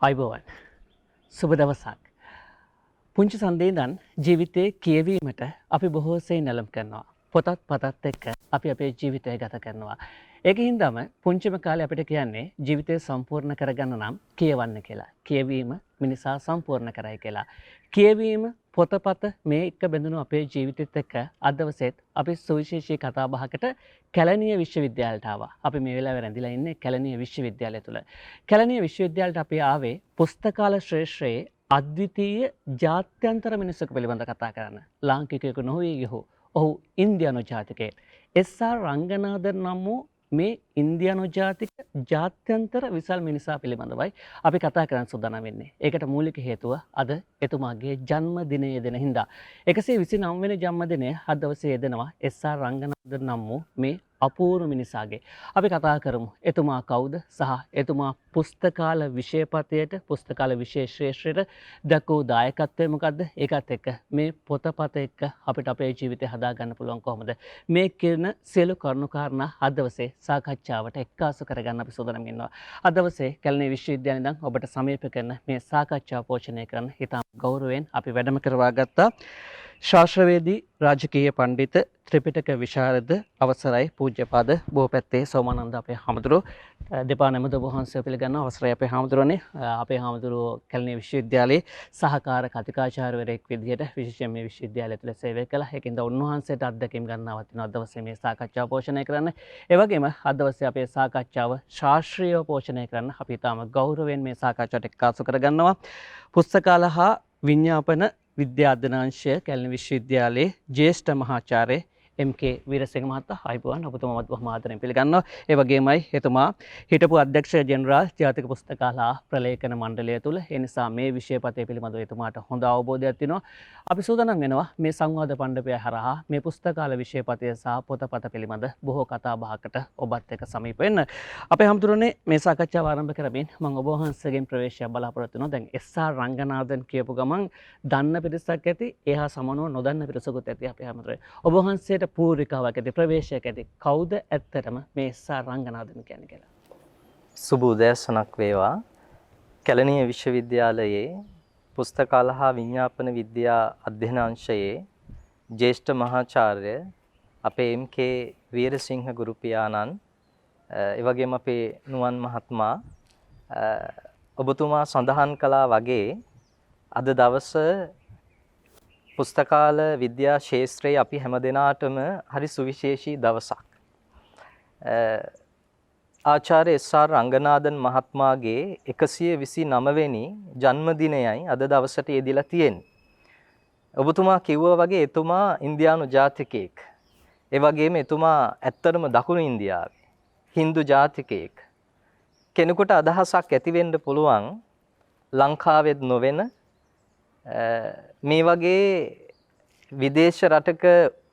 අයිබෝවන් සුබ දවසක්. පුංචි සන්දේ ඉඳන් ජීවිතයේ කියවීමට අපි බොහෝ සෙයින් නැලම් කරනවා. පොතත් පතත් එක්ක අපි අපේ ජීවිතය ගත කරනවා. ඒකින්දම පුංචිම කාලේ අපිට කියන්නේ ජීවිතය සම්පූර්ණ කරගන්න නම් කියවන්න කියලා. කියවීම මිනිසා සම්පූර්ණ කරයි කියලා. කියවීම පොතපත මේ එක බැඳුණු අපේ ජීවිතෙත් එක්ක අද දවසේත් අපි සුවිශේෂී කතා බහකට කැලණිය විශ්වවිද්‍යාලයට ආවා. අපි මේ වෙලාවේ රැඳිලා ඉන්නේ කැලණිය විශ්වවිද්‍යාලය තුල. කැලණිය විශ්වවිද්‍යාලයට අපි ආවේ පුස්තකාල ශ්‍රේෂ්ඨයේ අද්විතීය ජාත්‍යන්තර මිනිසෙකු පිළිබඳ කතා කරන්න. ලාංකිකයෙකු නොවේ ඔහු ඉන්දියානු ජාතිකයෙක්. එස්.ආර්. රංගනාදන් නම් වූ මේ ඉන්දියානු ජාතික ජාත්‍යන්තර විසල් මිනිසා පිළිබඳවයි අපි කතා කරන්න සූදානම් වෙන්නේ. ඒකට මූලික හේතුව අද එතුමාගේ ජන්මදිනය යෙදෙන හින්දා. 129 වෙනි ජන්මදිනය අද දවසේ යෙදෙනවා එස්.ආර්. රංගනාදන් නම් වූ මේ අපූර්ව මිනිසාගේ. අපි කතා කරමු එතුමා කවුද සහ එතුමා පුස්තකාල විෂයපතයට පුස්තකාල විෂය ශ්‍රේෂ්ඨයට දක්වූ දායකත්වය මොකද්ද? ඒකත් එක්ක මේ පොතපත එක්ක අපිට අපේ ජීවිතය හදා ගන්න පුළුවන් කොහොමද? මේ කියන සියලු කරුණු කාරණා අද දවසේ සාකච්ඡාවට එක්කාසු කරගන්න අපි සූදානම් වෙනවා. අද දවසේ කැලණිය විශ්වවිද්‍යාලයෙන් ඉඳන් ඔබට සමීප කරන මේ සාකච්ඡාව පෝෂණය කරන ඉතාම ගෞරවයෙන් අපි වැඩම කරවා ගත්තා. ශාස්ත්‍රවේදී රාජකීය පඬිත ත්‍රිපිටක විශාරද අවසරයි පූජ්‍යපාද බෝපැත්තේ සෝමානන්ද අපේ හාමුදුරුවෝ දෙපා නැමද වහන්සේ පිළිගන්න අවසරයි අපේ හාමුදුරුවනේ. අපේ හාමුදුරුවෝ කැලණිය විශ්වවිද්‍යාලයේ සහකාර කතිකාචාර්යවරයෙක් විදිහට විශේෂයෙන් මේ විශ්වවිද්‍යාලය තුළ සේවය කළා. ඒකින්ද උන්වහන්සේට අත්දැකීම් ගන්නවත් වෙනවා අද දවසේ මේ සාකච්ඡාව පෝෂණය කරන්න. ඒ වගේම අද දවසේ අපේ සාකච්ඡාව ශාස්ත්‍රීයව පෝෂණය කරන්න අපි තාම ගෞරවයෙන් මේ සාකච්ඡාවට එක්කාසු කරගන්නවා. පුස්තකාල හා විඤ්ඤාපන විද්‍යා අධ්‍යනාංශය කැලණිය විශ්වවිද්‍යාලයේ ජ්‍යෙෂ්ඨ මහාචාර්ය එම්.කේ. වීරසිංහ මහතා අයිබෝවන් ඔබතුමාවත් බොහොම ආදරෙන් පිළිගන්නවා. ඒ වගේමයි එතුමා හිටපු අධ්‍යක්ෂ ජෙනරාල් ජාතික පුස්තකාල ප්‍රලේඛන මණ්ඩලය තුල. ඒ නිසා මේ විෂයපතේ පිළිබඳව එතුමාට හොඳ අවබෝධයක් තියෙනවා. අපි සූදානම් වෙනවා මේ සංවාද පණ්ඩපය හරහා මේ පුස්තකාල විෂයපතය සහ පොතපත පිළිබඳ බොහෝ කතා බහකට ඔබත් එක්ක සමීප වෙන්න. අපේ හැමතුරුනේ මේ සාකච්ඡාව ආරම්භ කරමින් මම ඔබ වහන්සේගෙන් ප්‍රවේශයක් බලාපොරොත්තු වෙනවා. දැන් එස්.ආර්. රංගනාදන් කියපු ගමන් දන්න පිරිසක් ඇති, එහා සමනව නොදන්න පිරිසකුත් ඇති අපේ හැමතුරේ. ඔබ වහන්සේට පූර්විකාවක් ඇති, ප්‍රවේශයක් ඇති. කවුද ඇත්තටම මේ එස්.ආර්. රංගනාදන් කියන්නේ කියලා? සුබ උදෑසනක් වේවා. කැලණිය විශ්වවිද්‍යාලයේ පුස්තකාල හා විඤ්ඤාපන විද්‍යා අධ්‍යනාංශයේ ජ්‍යෙෂ්ඨ මහාචාර්ය අපේ එම්.කේ. වීරසිංහ ගුරු පියාණන්, ඒ වගේම අපේ නුවන් මහත්මයා ඔබතුමා සඳහන් කළා වගේ අද දවස පුස්තකාල විද්‍යා ශාස්ත්‍රයේ අපි හැමදෙනාටම හරි සුවිශේෂී දවසක්. ආචාර්ය එස්.ආර්. රංගනාදන් මහත්මයාගේ 129 වෙනි ජන්මදිනයයි අද දවසට යෙදිලා තියෙන්නේ. ඔබතුමා කිව්වා වගේ එතුමා ඉන්දියානු ජාතිකයෙක්. ඒ වගේම එතුමා ඇත්තටම දකුණු ඉන්දියාවේ හින්දු ජාතිකයෙක්. කෙනෙකුට අදහසක් ඇති වෙන්න පුළුවන් ලංකාවෙත් නොවන මේ වගේ විදේශ රටක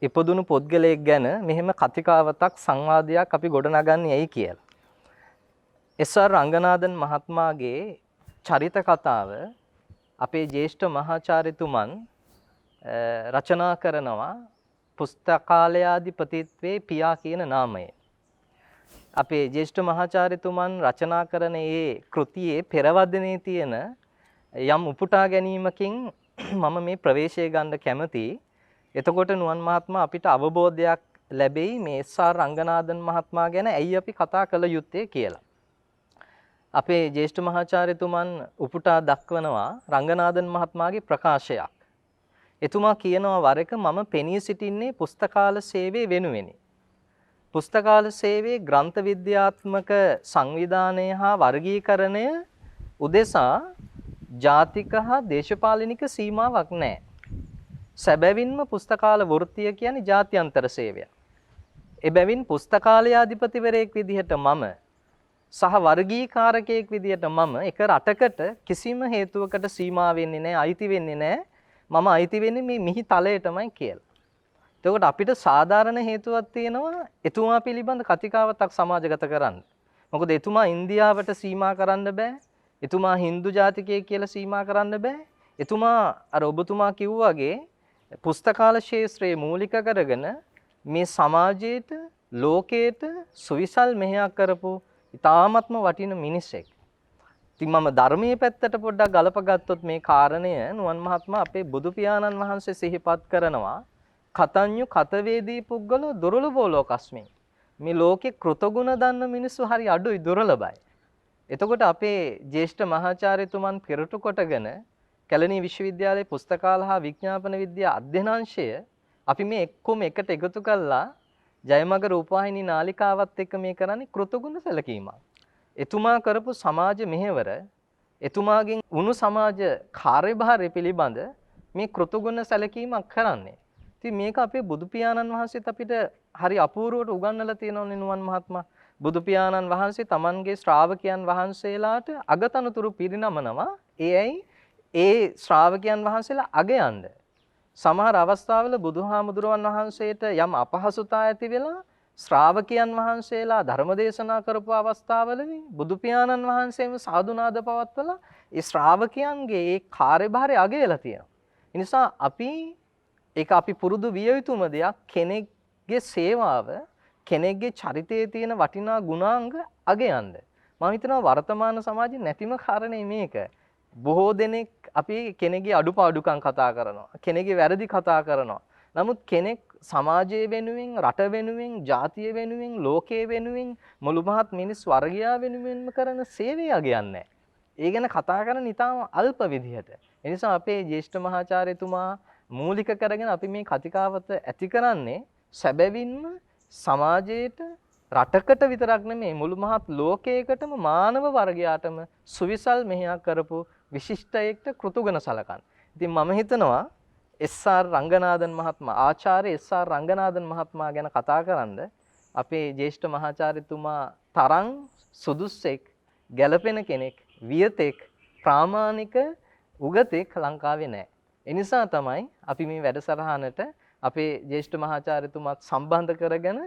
ඉපදුණු පුද්ගලයෙක් ගැන මෙහෙම කතිකාවතක් සංවාදයක් අපි ගොඩනගන්නේ ඇයි කියලා. එස්.ආර්. රංගනාදන් මහත්මයාගේ චරිත කතාව අපේ ජ්‍යෙෂ්ඨ මහාචාර්යතුමන් රචනා කරනවා පුස්තකාලයාධිපතිත්වයේ පියා කියන නාමයෙන්. අපේ ජ්‍යෙෂ්ඨ මහාචාර්යතුමන් රචනා කරන මේ කෘතියේ පෙරවදනේ තියෙන යම් උපුටා ගැනීමකින් මම මේ ප්‍රවේශය ගන්න කැමතියි. එතකොට නුවන් මහත්මයා අපිට අවබෝධයක් ලැබෙයි මේ එස්.ආර්. රංගනාදන් මහත්මයා ගැන ඇයි අපි කතා කළ යුත්තේ කියලා. අපේ ජ්‍යෙෂ්ඨ මහාචාර්යතුමන් උපුටා දක්වනවා රංගනාදන් මහත්මයාගේ ප්‍රකාශයක්. එතුමා කියනවා වරක මම පෙනී සිටින්නේ පුස්තකාල සේවය වෙනුවෙනි. පුස්තකාල සේවයේ ග්‍රන්ථ විද්‍යාත්මක සංවිධානය හා වර්ගීකරණය උදෙසා ජාතික හා දේශපාලනික සීමාවක් නැහැ. සැබවින්ම පුස්තකාල වෘත්තිය කියන්නේ ජාත්‍යන්තර සේවයක්. එබැවින් පුස්තකාලයාධිපතිවරයෙක් විදිහට මම සහ වර්ගීකාරකයෙක් විදිහට මම එක රටකට කිසිම හේතුවකට සීමා වෙන්නේ නැහැ, අයිති වෙන්නේ නැහැ. මම අයිති වෙන්නේ මේ මිහි තලයටමයි කියලා. එතකොට අපිට සාධාරණ හේතුවක් තියෙනවා එතුමා පිළිබඳ කතිකාවතක් සමාජගත කරන්න. මොකද එතුමා ඉන්දියාවට සීමා කරන්න බෑ. එතුමා හින්දු ජාතිකයෙක් කියලා සීමා කරන්න බෑ. එතුමා අර ඔබතුමා කිව්වාගේ පුස්තකාල ශාස්ත්‍රයේ මූලික කරගෙන මේ සමාජයට ලෝකයට සුවිසල් මෙහෙයක් කරපු ඉතාමත්ම වටින මිනිසෙක්. ඉතින් මම ධර්මයේ පැත්තට පොඩ්ඩක් ගලපගත්තොත් මේ කාරණය නුවන් මහත්මයා අපේ බුදු පියාණන් වහන්සේ සිහිපත් කරනවා කතඤ්ඤු කතවේදී පුද්ගලෝ දුර්ලභෝ ලෝකස්මි. මේ ලෝකේ කෘතගුණ දන්න මිනිස්සු හරි අඩුයි දුර්ලභයි. එතකොට අපේ ජ්‍යෙෂ්ඨ මහාචාර්යතුමන් පෙරටු කොටගෙන කැලණි විශ්වවිද්‍යාලයේ පුස්තකාල හා විඥාපන විද්‍යා අධ්‍යනාංශය අපි මේ එක්කම එකට එකතු කළා ජයමග රූපවාහිනී නාලිකාවත් එක්ක මේ කරන්නේ කෘතගුණ සැලකීමක්. එතුමා කරපු සමාජ මෙහෙවර එතුමාගෙන් වුණු සමාජ කාර්යභාරය පිළිබඳ මේ කෘතගුණ සැලකීමක් කරන්නේ. ඉතින් මේක අපේ බුදු පියාණන් වහන්සේත් අපිට හරි අපූර්වවට උගන්වලා තියෙනවනේ නුවන් මහත්මයා. බුදු පියාණන් වහන්සේ තමන්ගේ ශ්‍රාවකයන් වහන්සේලාට අගතනතුරු පිරිනමනවා. ඒ ශ්‍රාවකයන් වහන්සේලා අගයන්ද. සමහර අවස්ථාවල බුදුහාමුදුරුවන් වහන්සේට යම් අපහසුතා ඇති වෙලා ශ්‍රාවකයන් වහන්සේලා ධර්ම දේශනා කරපු අවස්ථාවලදී බුදු පියාණන් වහන්සේම සාදුනාද පවත්වලා ඒ ශ්‍රාවකයන්ගේ ඒ කාර්යභාරය අගයලා තියෙනවා. ඒ නිසා අපි පුරුදු විය යුතුම දෙයක් කෙනෙක්ගේ සේවාව කෙනෙක්ගේ චරිතයේ තියෙන වටිනා ගුණාංග අගයන්ද. මම හිතනවා වර්තමාන සමාජයේ නැතිම කාරණේ මේක. බොහෝ දෙනෙක් අපි කෙනෙක්ගේ අඩුපාඩුකම් කතා කරනවා. කෙනෙක්ගේ වැරදි කතා කරනවා. නමුත් කෙනෙක් සමාජය වෙනුවෙන්, රට වෙනුවෙන්, ජාතිය වෙනුවෙන්, ලෝකයේ වෙනුවෙන්, මුළු මහත් මිනිස් වර්ගයා වෙනුවෙන්ම කරන සේවය අගයන්නේ. ඒ ගැන කතා කරන ඉතාම අල්ප විදිහට. ඒ නිසා අපේ ජ්‍යෙෂ්ඨ මහාචාර්යතුමා මූලික කරගෙන අපි මේ කතිකාවත ඇති කරන්නේ සැබවින්ම සමාජයට රටකට විතරක් නෙමෙයි මුළු මහත් ලෝකයකටම මානව වර්ගයාටම සුවිසල් මෙහෙයක් කරපු විශිෂ්ටයෙක්ට කෘතගුණ සලකන්න. ඉතින් මම හිතනවා එස්.ආර්. රංගනාදන් මහත්මයා ආචාර්ය එස්.ආර්. රංගනාදන් මහත්මයා ගැන කතා කරන්ද අපේ ජ්‍යෙෂ්ඨ මහාචාර්යතුමා තරම් සුදුස්සෙක්, ගැළපෙන කෙනෙක්, වියතෙක්, ප්‍රාමාණික උගතෙක් ලංකාවේ නැහැ. ඒ නිසා තමයි අපි මේ වැඩසටහනට අපේ ජ්‍යෙෂ්ඨ මහාචාර්යතුමාත් සම්බන්ධ කරගෙන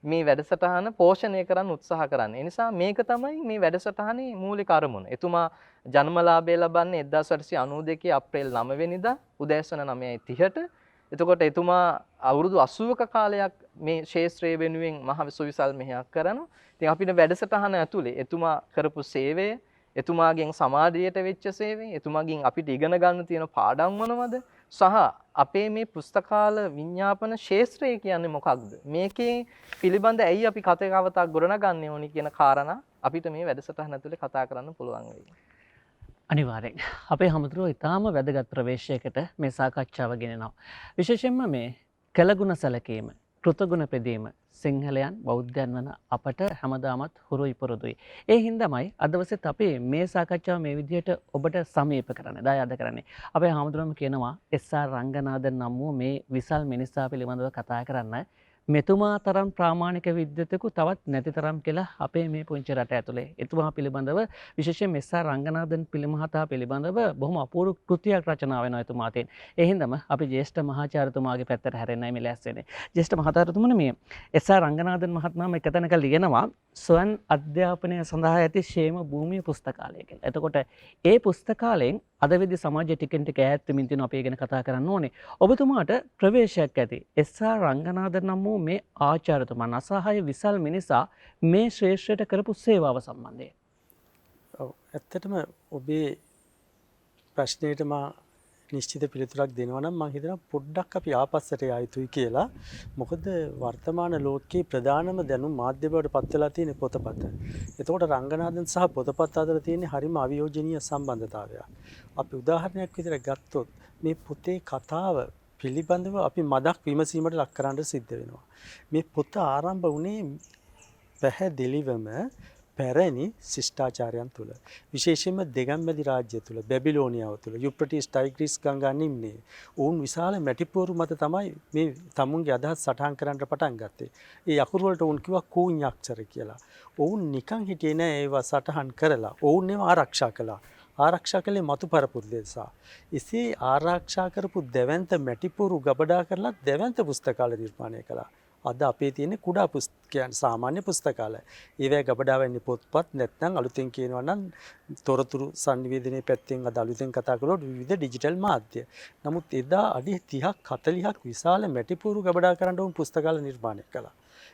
මේ වැඩසටහන පෝෂණය කරන්න උත්සාහ කරන්නේ. ඒ නිසා මේක තමයි මේ වැඩසටහනේ මූලික අරමුණ. එතුමා ජන්මලාභය ලබන්නේ 1892 අප්‍රේල් 9 වෙනිදා උදෑසන 9:30ට. එතකොට එතුමා අවුරුදු 80ක කාලයක් මේ ශාස්ත්‍රයේ වෙනුවෙන් මහ සුවිසල් මෙහෙයක් කරනවා. ඉතින් අපිට වැඩසටහන ඇතුලේ එතුමා කරපු සේවය, එතුමාගෙන් සමාජයට වෙච්ච සේවය, එතුමාගෙන් අපිට ඉගෙන ගන්න තියෙන පාඩම් මොනවද? සහ අපේ මේ පුස්තකාල විඥාපන ශාස්ත්‍රය කියන්නේ මොකක්ද? මේකේ පිළිබඳ ඇයි අපි කතාවතක් ගොඩනගන්නේ ඕනි කියන කාරණා අපිට මේ වැඩසටහන ඇතුලේ කතා කරන්න පුළුවන් වෙයි. අනිවාර්යෙන්. අපේ හැමදෙරෝ ඊටාම වැදගත් ප්‍රවේශයකට මේ සාකච්ඡාව ගෙනෙනවා. විශේෂයෙන්ම මේ කළගුණ සැලකීම, කෘතගුණ පෙදීම සිංහලයන් බෞද්ධයන් වන අපට හැමදාමත් හුරුයි පුරුදුයි. ඒ හින්දාමයි අද දවසෙත් අපි මේ සාකච්ඡාව මේ විදිහට ඔබට සමීප කරන්න දායාද කරන්නේ. අපේ හැමදෙරෝම කියනවා එස්.ආර්. රංගනාදන් නම් වූ මේ විසල් මිනිසා පිළිබඳව කතා කරන්න මෙතුමා තරම් ප්‍රාමාණික විද්වතෙකු තවත් නැති තරම් කියලා අපේ මේ පුංචි රට ඇතුලේ. එතුමා පිළිබඳව විශේෂයෙන් එස්.ආර්. රංගනාදන් පිළිමහතා පිළිබඳව බොහොම අපූර්ව කෘතියක් රචනා වෙනවා එතුමාතෙන්. ඒ හින්දාම අපි ජ්‍යෙෂ්ඨ මහාචාර්යතුමාගේ පැත්තට හැරෙන්නයි මේ ලෑස්ති වෙන්නේ. ජ්‍යෙෂ්ඨ මහාචාර්යතුමනි මේ එස්.ආර්. රංගනාදන් මහත්මයා එක තැනක ලියනවා ස්වයං අධ්‍යාපනය සඳහා ඇති ශේම භූමිය පුස්තකාලය කියලා. එතකොට ඒ පුස්තකාලයෙන් අද වෙද්දී සමාජයේ ටිකෙන් ටික ඈත් වෙමින් තියෙන අපි ගැන කතා කරන්න ඕනේ. ඔබතුමාට ප්‍රවේශයක් ඇති. එස්.ආර්. රංගනාදන් නම් වූ මේ ආචාර්යතුමන් අසහාය විසල් මිනිසා මේ ශ්‍රේෂ්ඨයට කරපු සේවාව සම්බන්ධයෙන්. ඔව් ඇත්තටම ඔබේ ප්‍රශ්නයට මා නිශ්චිත පිළිතුරක් දෙනවා නම් මම හිතනවා පොඩ්ඩක් අපි ආපස්සට යා යුතුයි කියලා. මොකද වර්තමාන ලෝකයේ ප්‍රධානම දැනුම් මාධ්‍ය බවට පත් වෙලා තියෙන පොතපත. එතකොට රංගනාදන් සහ පොතපත අතර තියෙන හරිම අවියෝජනීය සම්බන්ධතාවයක්. අපි උදාහරණයක් විදිහට ගත්තොත් මේ පොතේ කතාව පිළිබඳව අපි මදක් විමසීමට ලක් කරන්න සිද්ධ වෙනවා. මේ පොත ආරම්භ වුණේ පැහැදිලිවම පැරණි ශිෂ්ටාචාරයන් තුළ, විශේෂයෙන්ම දෙගම්මැදි රාජ්‍ය තුළ, බැබිලෝනියාව තුළ, යුප්‍රටිස් ටයිග්‍රිස් ගංගා නිම්නයේ ඔවුන් විශාල මැටිපෝරු මත තමයි මේ තමුන්ගේ අදහස් සටහන් කරන්න පටන් ගත්තේ. ඒ අකුරු වලට ඔවුන් කිව්වා කූඤ්ඤ අක්ෂර කියලා. ඔවුන් නිකන් හිටියේ නෑ ඒවා සටහන් කරලා. ඔවුන් ඒවා ආරක්ෂා කළා. ආරක්ෂා කළේ මතු පරපුර නිසා. එසේ ආරක්ෂා කරපු දෙවන්ත මැටිපෝරු ගබඩා කරලා දෙවන්ත පුස්තකාල නිර්මාණය කළා. අද අපේ තියෙන කුඩා පුස්තකයන් සාමාන්‍ය පුස්තකාලය. ඒවැ ගබඩාව වෙන්නේ පොත්පත් නැත්නම් අලුතෙන් කියනවා නම් තොරතුරු සංනිවේදනයේ පැත්තෙන් අද අලුතෙන් කතා කළොත් විවිධ ඩිජිටල් මාධ්‍ය. නමුත් එදා අඩි 30ක් 40ක් විශාල මැටිපුරු ගබඩා කරන්න උන් පුස්තකාල නිර්මාණය කළා.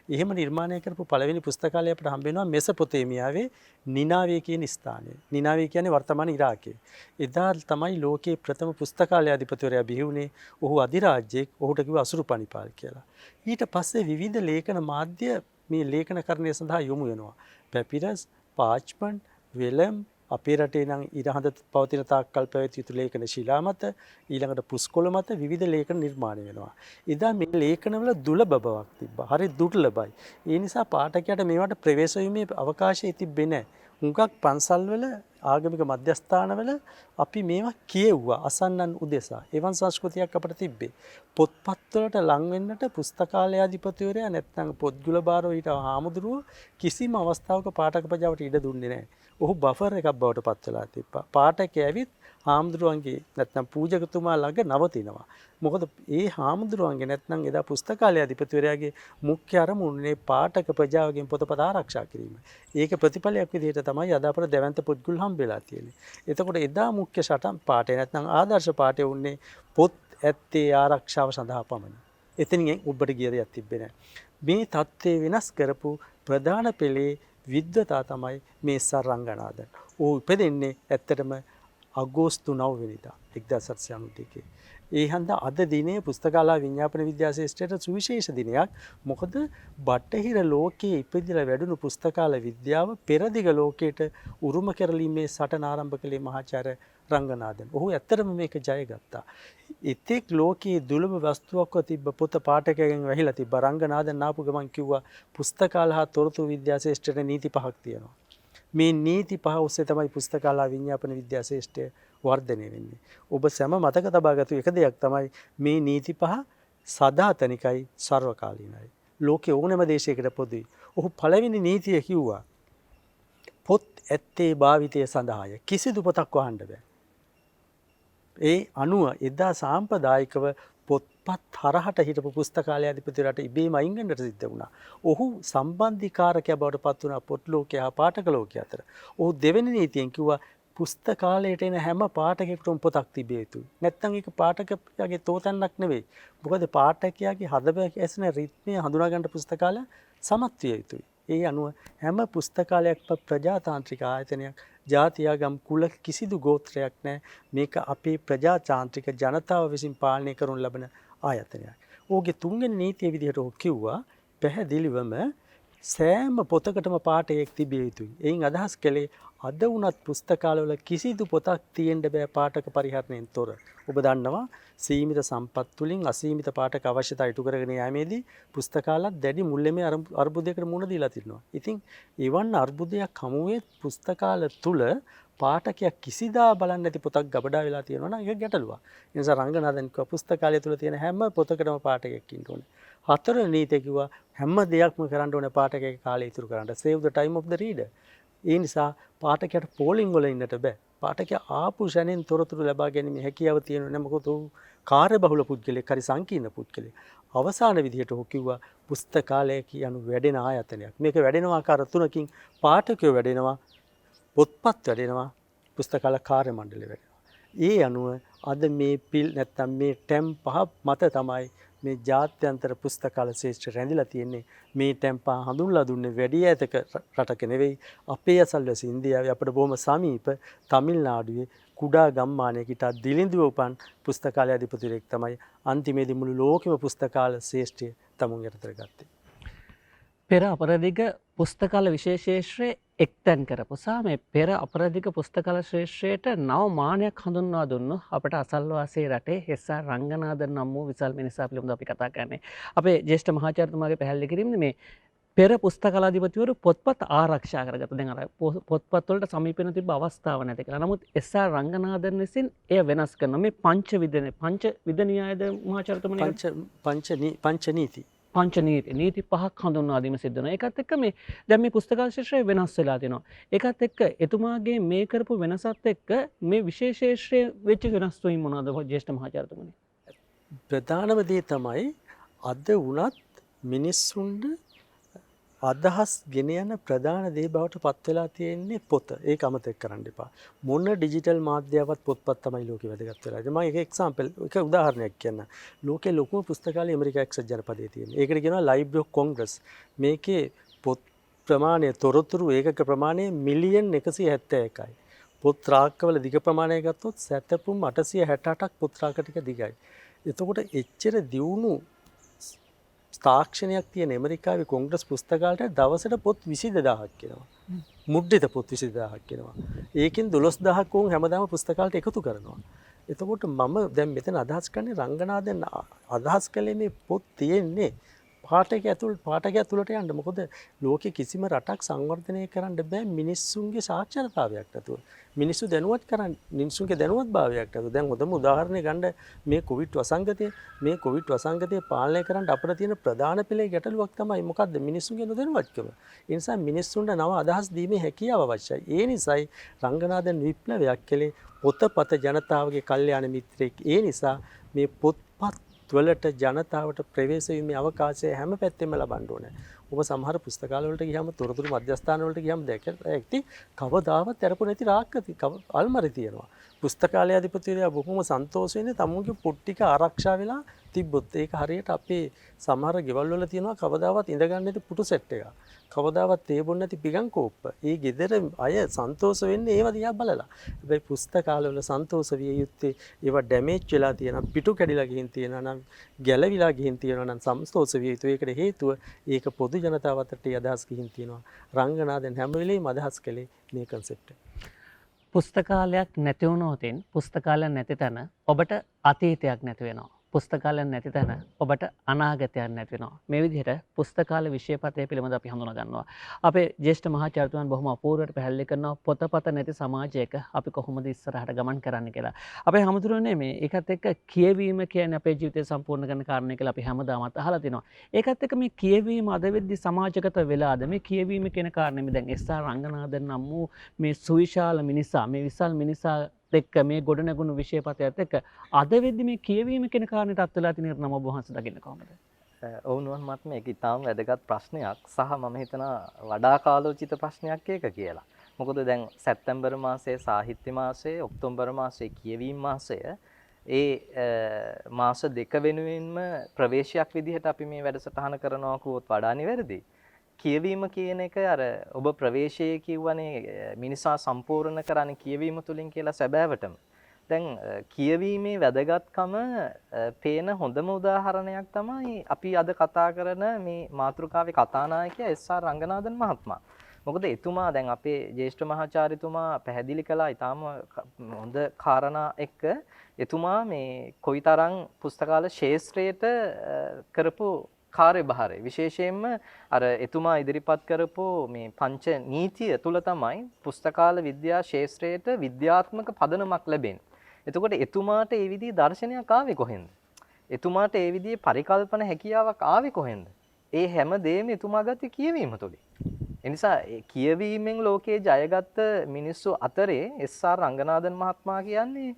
එහෙම නිර්මාණය කරපු පළවෙනි පුස්තකාලය අපිට හම්බ වෙනවා මෙසොපොතේමියාවේ නිනාවේ කියන ස්ථානයේ. නිනාවේ කියන්නේ වර්තමාන ඉරාකයේ. එදා තමයි ලෝකයේ ප්‍රථම පුස්තකාලය අධිපතිවරයා බිහි වුණේ. ඔහු අධිරාජ්‍යයෙක්. ඔහුට කිව්වා අසුරුපනිපාල් කියලා. ඊට පස්සේ විවිධ ලේඛන මාධ්‍ය මේ ලේඛනකරණය සඳහා යොමු වෙනවා. පැපිරස්, පාච්මන්ට්, වෙලම්, අපේ රටේ නම් ඉරහඳ පවතින තාක්කල් පැවති යුතු ලේඛන ශිලා මත, ඊළඟට පුස්කොළ මත විවිධ ලේඛන නිර්මාණය වෙනවා. එදා මේ ලේඛනවල දුර්ලභ බවක් තිබ්බා. හරි දුර්ලභයි. ඒ නිසා පාඨකයාට මේවට ප්‍රවේශ වීමේ අවකාශය තිබෙන්නේ නැහැ. හුඟක් පන්සල්වල ආගමික මධ්‍යස්ථානවල අපි මේවා කියෙව්වා අසන්නන් උදෙසා. එවන් සංස්කෘතියක් අපිට තිබ්බේ. පොත්පත්වලට ලං වෙන්නට පුස්තකාලයාධිපතිවරයා නැත්නම් පොත්ගුල බාරෝ ඊට හාමුදුරුවෝ කිසිම අවස්ථාවක පාඨක ප්‍රජාවට ඉඩ දුන්නේ නැහැ. ඔහු බෆර් එකක් බවට පත් වෙලා තිබ්බා. පාඨකයා ඇවිත් හාමුදුරුවන්ගේ නැත්නම් පූජකතුමා ළඟ නවතිනවා. මොකද ඒ හාමුදුරුවන්ගේ නැත්නම් එදා පුස්තකාලයාධිපතිවරයාගේ මුඛ්‍ය අරමුණේ පාඨක ප්‍රජාවගෙන් පොතපත ආරක්ෂා කිරීම. ඒක ප්‍රතිඵලයක් විදිහට තමයි අද අපට දැවැන්ත පොත්ගුල් හම්බෙලා තියෙන්නේ. එතකොට එදා මුඛ්‍ය සටන් පාඨය නැත්නම් ආදර්ශ පාඨය උන්නේ පොත් ඇත්තේ ආරක්ෂාව සඳහා පමණයි. එතනින් උඩට ගිය දෙයක් තිබ්බේ නැහැ. මේ தත්ත්වය වෙනස් කරපු ප්‍රධාන පෙළේ විද්වතා තමයි මේ සරංගනාදන්. ਉਹ ඉපදෙන්නේ ඇත්තටම අගෝස්තු 9 වෙනිදා 1792. ඒ හන්ද අද දිනේ පුස්තකාලා විඤ්ඤාපන විද්‍යා ශාස්ත්‍රයට සුවිශේෂ දිනයක්. මොකද බටහිර ලෝකයේ ඉපදිලා වැඩුණු පුස්තකාල විද්‍යාව පෙරදිග ලෝකයට උරුම කරලීමේ සටන ආරම්භ කළේ මහාචාර්ය රංගනාදන්. ඔහු ඇත්තටම මේක ජයගත්තා. ඉතෙක් ලෝකයේ දුර්ලභ වස්තුවක්ව තිබ්බ පොත පාඨකයන් වැහිලා තිබ්බ. රංගනාදන් ආපු ගමන් කිව්වා පුස්තකාල හා තොරතුරු විද්‍යා ශාස්ත්‍රයට නීති පහක් තියෙනවා. මේ නීති පහ ඔස්සේ තමයි පුස්තකාලා විඤ්ඤාපන විද්‍යා ශාස්ත්‍රය වර්ධනය වෙන්නේ. ඔබ සැම මතක තබාගත්තු එක දෙයක් තමයි මේ නීති පහ සදාතනිකයි සර්වකාලීනයි. ලෝකේ ඕනෑම දේශයකට පොදුයි. ඔහු පළවෙනි නීතිය කිව්වා පොත් ඇත්තේ භාවිතය සඳහාය. කිසිදු පොතක් වහන්න බෑ. ඒ අනුව එදා සාම්ප්‍රදායිකව පොත්පත් හරහට හිටපු පුස්තකාලයාධිපතිවරයාට ඉබේම අයින් වෙන්නට සිද්ධ වුණා. ඔහු සම්බන්ධීකාරකයා බවට පත් වුණා පොත් ලෝකයා හා පාඨක ලෝකයා අතර. ඔහු දෙවෙනි නීතියෙන් කිව්වා පුස්තකාලයට එන හැම පාඨකයෙකුටම පොතක් තිබිය යුතුයි. නැත්නම් ඒක පාඨකයාගේ තෝතන්නක් නෙවෙයි. මොකද පාඨකයාගේ හදවත ඇසෙන රිද්මය හඳුනා ගන්න පුස්තකාලය සමත් විය යුතුයි. ඒ අනුව හැම පුස්තකාලයක්ම ප්‍රජාතාන්ත්‍රික ආයතනයක්. ජාතියාගම් කුල කිසිදු ගෝත්‍රයක් නැහැ. මේක අපේ ප්‍රජාතාන්ත්‍රික ජනතාව විසින් පාලනය කරනු ලබන ආයතනයක්. ඕගේ තුන්වෙනි නීතිය විදිහට ඔහු කිව්වා පැහැදිලිවම සෑම පොතකටම පාඨයක් තිබිය යුතුයි. එයින් අදහස් කළේ අද වුණත් පුස්තකාලවල කිසිදු පොතක් තියෙන්න බෑ පාඨක පරිහරණයෙන් තොර. ඔබ දන්නවා සීමිත සම්පත් තුලින් අසීමිත පාඨක අවශ්‍යතා ඉටු කරගෙන යාමේදී පුස්තකාලත් දැඩි මුල්ලෙමේ අර්බුදයකට මුහුණ දීලා තිනවා. ඉතින් එවන් අර්බුදයක් හමුවේ පුස්තකාල තුල පාඨකයා කිසිදා බලන්නේ නැති පොතක් ගබඩා වෙලා තියෙනවා නම් ඒක ගැටලුවක්. ඒ නිසා රංගනාදන් කිව්වා පුස්තකාලය තුල තියෙන හැම පොතකටම පාඨකයෙක් ඉන්න ඕනේ. හතර නීතිය කිව්වා හැම දෙයක්ම කරන්න ඕනේ පාඨකයාගේ කාලය ඉතුරු කරන්න. save the time of the reader. ඒ නිසා පාඨකයාට පෝලිං වල ඉන්නට බෑ. පාඨකයා ආපු ශරණෙන් තොරතුරු ලබා ගැනීම හැකියාව තියෙනවා නේ. මොකද ඔහු කාර්යබහුල පුද්ගලෙක්, හරි සංකීර්ණ පුද්ගලෙක්. අවසාන විදිහට ඔහු කිව්වා පුස්තකාලය කියන වැඩෙන ආයතනයක්. මේක වැඩෙන ආකාර තුනකින් පාඨකයෝ වැඩෙනවා, පොත්පත් වැඩෙනවා, පුස්තකාල කාර්ය මණ්ඩලය වැඩෙනවා. ඒ අනුව අද මේ පිල් නැත්තම් මේ ටැම් පහ මත තමයි මේ ජාත්‍යන්තර පුස්තකාල ශාස්ත්‍රය රැඳිලා තියෙන්නේ. මේ ටැම් පහ හඳුන්ලා දුන්නේ වැඩි ඈතක රටක නෙවෙයි, අපේ අසල්වැසි ඉන්දියාවේ අපිට බොහොම සමීප තමිල්නාඩුවේ කුඩා ගම්මානයක ඉතා දිලිඳුව උපන් පුස්තකාලයාධිපතිවරයෙක් තමයි අන්තිමේදී මුළු ලෝකෙම පුස්තකාල ශාස්ත්‍රය තමුන් යටතට ගත්තේ. පෙර අපරදිග පුස්තකාල විශේෂේත්‍රයේ එක්තැන් කරපු සහ මේ පෙර අපරදිග පුස්තකාල ශ්‍රේෂ්ඨයට නව මානයක් හඳුන්වා දුන්නු අපට අසල්වාසී රටේ එස්.ආර්. රංගනාදන් නම් වූ විශාල මිනිසා පිළිබඳව අපි කතා කරන්නේ. අපේ ජ්‍යෙෂ්ඨ මහාචාර්යතුමාගේ පැහැදිලි කිරීමෙන් මේ පෙර පුස්තකාලාධිපතිවරු පොත්පත් ආරක්ෂා කරගත්තා. දැන් අර පොත්පත් වලට සමීපෙන තිබ්බ අවස්ථාව නැති කියලා. නමුත් එස්.ආර්. රංගනාදන් විසින් එය වෙනස් කරනවා. මේ පංච විද න්‍යායද මහාචාර්යතුමනි? පංච නීති පහක් හඳුන්වා දීම සිද්ධ වෙනවා. ඒකත් එක්ක මේ දැන් මේ පුස්තකාල ශාස්ත්‍රය වෙනස් වෙලා තියෙනවා. ඒකත් එක්ක එතුමාගේ මේ කරපු වෙනසත් එක්ක මේ විශේෂ ශාස්ත්‍රයේ වෙච්ච වෙනස් වීම මොනවාද ජ්‍යෙෂ්ඨ මහාචාර්යතුමනි? ප්‍රධානම දේ තමයි අද වුණත් මිනිස්සුන්ට අදහස් ගෙන යන ප්‍රධාන දේ බවට පත් වෙලා තියෙන්නේ පොත. ඒක අමතක කරන්න එපා. මොන ඩිජිටල් මාධ්‍යවත් පොත්පත් තමයි ලෝකේ වැදගත් වෙලා. මම එක එක්සැම්පල් එක උදාහරණයක් කියන්න. ලෝකේ ලොකුම පුස්තකාලය ඇමරිකා එක්සත් ජනපදයේ තියෙනවා. ඒකට කියනවා ලයිබ්‍රරි ඔෆ් කොංග්‍රස්. මේකේ පොත් ප්‍රමාණය තොරතුරු ඒකක ප්‍රමාණය මිලියන් 171යි. පොත් රාක්කවල දිග ප්‍රමාණය ගත්තොත් සැතපුම් 868ක් පොත් රාක්ක ටික දිගයි. එතකොට එච්චර දියුණු තාක්ෂණයක් තියෙන ඇමරිකාවේ කොංග්‍රස් පුස්තකාලයට දවසට පොත් 22000ක් කියනවා. මුද්‍රිත පොත් 22000ක් කියනවා. ඒකෙන් 12000ක් වුන් හැමදාම පුස්තකාලයට එකතු කරනවා. එතකොට මම දැන් මෙතන අදහස් කරන්නේ රංගනාදෙන් අදහස් කළේ මේ පොත් තියෙන්නේ පාඨක ඇතුළට යන්න. මොකද ලෝකේ කිසිම රටක් සංවර්ධනය කරන්න බෑ මිනිස්සුන්ගේ සාක්ෂරතාවයක් නැතුව. මිනිස්සු දැනුවත් කරන්න මිනිස්සුන්ගේ දැනුවත් භාවයක් නැතුව. දැන් හොඳම උදාහරණයක් ගන්න මේ කොවිඩ් වසංගතය පාලනය කරන්න අපිට තියෙන ප්‍රධාන පෙළේ ගැටලුවක් තමයි මොකද්ද? මිනිස්සුන්ගේ නොදැනුවත්කම. ඒ නිසා මිනිස්සුන්ට නව අදහස් දීමේ හැකියාව අවශ්‍යයි. ඒ නිසායි රංගනාදන් විප්ලවයක් කළේ පොතපත ජනතාවගේ කල්යාණ මිත්‍රයෙක්. ඒ නිසා මේ පොත්පත් වලට ජනතාවට ප්‍රවේශ වීමේ අවකාශය හැම පැත්තෙම ලබන්න ඕනේ. ඔබ සමහර පුස්තකාල වලට ගියාම තොරතුරු මධ්‍යස්ථාන වලට ගියාම දැක්කේ කවදාවත් අරපු නැති රාක්කති අල්මාරි තියෙනවා. පුස්තකාලය අධිපතිවරයා බොහොම සන්තෝෂ වෙන්නේ තමුන්ගේ පොත් ටික ආරක්ෂා වෙලා තිබ්බොත්. ඒක හරියට අපේ සමහර ගෙවල් වල තියෙනවා කවදාවත් ඉඳගන්න නැති පුටු සෙට් එකක්. කවදාවත් තේබොන්නේ නැති පිගන් කෝප්ප. ඒ ගෙදර අය සන්තෝෂ වෙන්නේ ඒව දිහා බලලා. හැබැයි පුස්තකාලවල සන්තෝෂ විය යුත්තේ ඒවා ඩැමේජ් වෙලා තියෙනවා, පිටු කැඩිලා ගිහින් තියෙනවා නම්, ගැලවිලා ගිහින් තියෙනවා නම් සන්තෝෂ විය යුතුයි. ඒකට හේතුව ඒක පොදු ජනතාව අතරට අදහස් ගිහින් තියෙනවා. රංගනාදෙන් හැම වෙලේම අදහස් කළේ මේ concept එක. පුස්තකාලයක් නැති වුණොතින් පුස්තකාලයක් නැති තැන ඔබට අතීතයක් නැති වෙනවා. පුස්තකාලයක් නැති තැන ඔබට අනාගතයක් නැති වෙනවා. මේ විදිහට පුස්තකාල විෂයපතය පිළිබඳව අපි හඳුනා ගන්නවා. අපේ ජ්‍යෙෂ්ඨ මහාචාර්යතුමන් බොහොම අපූර්වවට පැහැදිලි කරනවා පොතපත නැති සමාජයක අපි කොහොමද ඉස්සරහට ගමන් කරන්න කියලා. අපේ හැමදෙරෝනේ මේ ඒකත් එක්ක කියවීම කියන්නේ අපේ ජීවිතය සම්පූර්ණ කරන කාරණේ කියලා අපි හැමදාමත් අහලා තිනවා. ඒකත් එක්ක මේ කියවීම අද වෙද්දි සමාජගත වෙලාද මේ කියවීම කියන කාරණේ මේ දැන් එස්.ආර්. රංගනාදන් නම් වූ මේ සුවිශාල මිනිසා මේ විශාල මිනිසා එක්ක මේ ගොඩනැගුණු විෂයපතයත් එක්ක අද වෙද්දි මේ කියවීම කියන කාරණේට අත් වෙලා තියෙන නම ඔබ වහන්සේ දකින්න කොහොමද? ඔවුනුවන් මත් මේක ඉතාම වැදගත් ප්‍රශ්නයක් සහ මම හිතනවා වඩා කාලෝචිත ප්‍රශ්නයක් ඒක කියලා. මොකද දැන් සැප්තැම්බර් මාසයේ සාහිත්‍ය මාසය, ඔක්තෝබර් මාසයේ කියවීම මාසය ඒ මාස දෙක වෙනුවෙන්ම ප්‍රවේශයක් විදිහට අපි මේ වැඩසටහන කරනවා කිව්වොත් වඩා නිවැරදි. කියවීම කියන එක අර ඔබ ප්‍රවේශයේ කියවනේ මිනිසා සම්පූර්ණ කරන්නේ කියවීම තුලින් කියලා සැබෑවටම. දැන් කියවීමේ වැදගත්කම පේන හොඳම උදාහරණයක් තමයි අපි අද කතා කරන මේ මාතෘකාවේ කතානායකයා එස්.ආර්. රංගනාදන් මහත්මයා. මොකද එතුමා දැන් අපේ ජ්‍යෙෂ්ඨ මහාචාර්යතුමා පැහැදිලි කළා ඊටාම හොඳ කාරණා එක්ක එතුමා මේ කොයිතරම් පුස්තකාල ශාස්ත්‍රයට කරපු කාර්යභාරය විශේෂයෙන්ම අර එතුමා ඉදිරිපත් කරපු මේ පංච නීතිය තුල තමයි පුස්තකාල විද්‍යා ශාස්ත්‍රයට විද්‍යාත්මක පදනමක් ලැබෙන්නේ. එතකොට එතුමාට ඒ විදිහේ දර්ශනයක් ආවේ කොහෙන්ද? එතුමාට ඒ විදිහේ පරිකල්පන හැකියාවක් ආවේ කොහෙන්ද? ඒ හැම දෙයක්ම එතුමා ගත්තේ කියවීම තුලින්. ඒ නිසා කියවීමෙන් ලෝකේ ජයගත්ත මිනිස්සු අතරේ එස්.ආර්. රංගනාදන් මහත්මයා කියන්නේ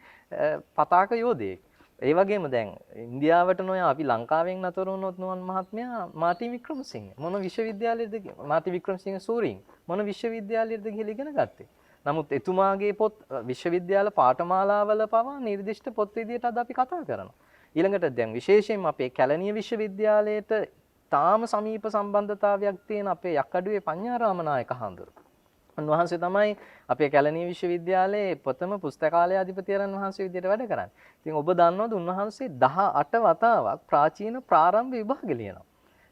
පතාක යෝධයෙක්. ඒ වගේම දැන් ඉන්දියාවට නොයා අපි ලංකාවෙන් නතර වුණොත් නුවන් මහත්මයා මාර්ටින් වික්‍රමසිංහ මොන විශ්වවිද්‍යාලයේද මාර්ටින් වික්‍රමසිංහ සූරීන් මොන විශ්වවිද්‍යාලයේද කියලා ඉගෙන ගත්තේ. නමුත් එතුමාගේ පොත් විශ්වවිද්‍යාල පාඨමාලාවල පවා නිර්දිෂ්ට පොත් විදියට අද අපි කතා කරනවා. ඊළඟට දැන් විශේෂයෙන්ම අපේ කැලණිය විශ්වවිද්‍යාලයට තාම සමීප සම්බන්ධතාවයක් තියෙන අපේ යක්කඩුවේ පඤ්ඤාරාම නායක හඳුරු. උන්වහන්සේ තමයි අපේ කැලණිය විශ්වවිද්‍යාලයේ ප්‍රථම පුස්තකාලය අධිපතිවරයන් වහන්සේ විදියට වැඩ කරන්නේ. ඉතින් ඔබ දන්නවද උන්වහන්සේ 18 වතාවක් ප්‍රාචීන ප්‍රාරම්භ විභාග ලියනවා.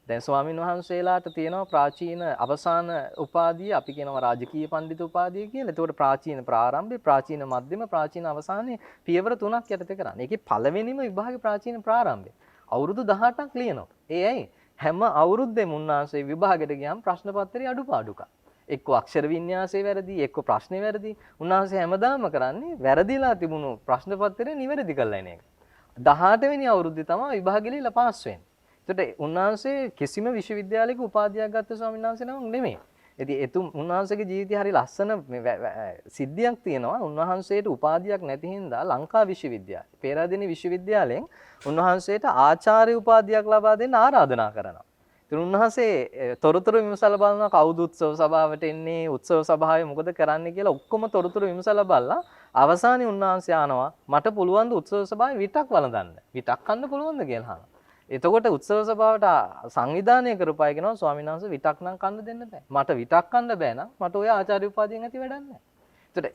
දැන් ස්වාමින් වහන්සේලාට තියෙනවා ප්‍රාචීන අවසාන උපාධිය අපි කියනවා රාජකීය පඬිතු උපාධිය කියලා. ඒතකොට ප්‍රාචීන ප්‍රාරම්භය, ප්‍රාචීන මධ්‍යම, ප්‍රාචීන අවසානයේ පියවර 3ක් යටතේ කරන්නේ. ඒකේ පළවෙනිම විභාගේ ප්‍රාචීන ප්‍රාරම්භය. අවුරුදු 18ක් ලියනවා. ඒ ඇයි? හැම අවුරුද්දෙම උන්වහන්සේ විභාගෙට ගියාම ප්‍රශ්න පත්‍රයේ අඩුපාඩුකම්. එක්ක අක්ෂර වින්‍යාසය වැරදි, එක්ක ප්‍රශ්නේ වැරදි. උන්වහන්සේ හැමදාම කරන්නේ වැරදිලා තිබුණු ප්‍රශ්න පත්‍රය නිවැරදි කරලා එන එක. 18 වෙනි අවුරුද්දේ තමයි විභාගෙ ලියලා පාස් වෙන්නේ. ඒකට උන්වහන්සේ කිසිම විශ්වවිද්‍යාලයක උපාධියක් ගත්ත ස්වාමීන් වහන්සේ නමක් නෙමෙයි. ඉතින් උන්වහන්සේගේ ජීවිතය හරි ලස්සන සිද්ධියක් තියෙනවා. උන්වහන්සේට උපාධියක් නැති හින්දා ලංකා විශ්වවිද්‍යාලය, පේරාදෙණිය විශ්වවිද්‍යාලයෙන් උන්වහන්සේට ආචාර්ය උපාධියක් ලබා දෙන්න ආරාධනා කරනවා. ඉතින් උන්වහන්සේ තොරතුරු විමසලා බලනවා කවුද උත්සව සභාවට එන්නේ උත්සව සභාවේ මොකද කරන්නේ කියලා ඔක්කොම තොරතුරු විමසලා බලලා අවසානයේ උන්වහන්සේ ආනවා මට පුළුවන් ද උත්සව සභාවේ විටක් වළඳන්න. විටක් කන්න පුළුවන්ද කියලා අහනවා. එතකොට උත්සව සභාවට සංවිධානය කරපු අය කියනවා ස්වාමීන් වහන්සේ විටක් නම් කන්න දෙන්න බෑ. මට විටක් කන්න බෑ නම් මට ඔය ආචාර්ය උපාධියෙන් ඇති වැඩක් නැහැ. එතකොට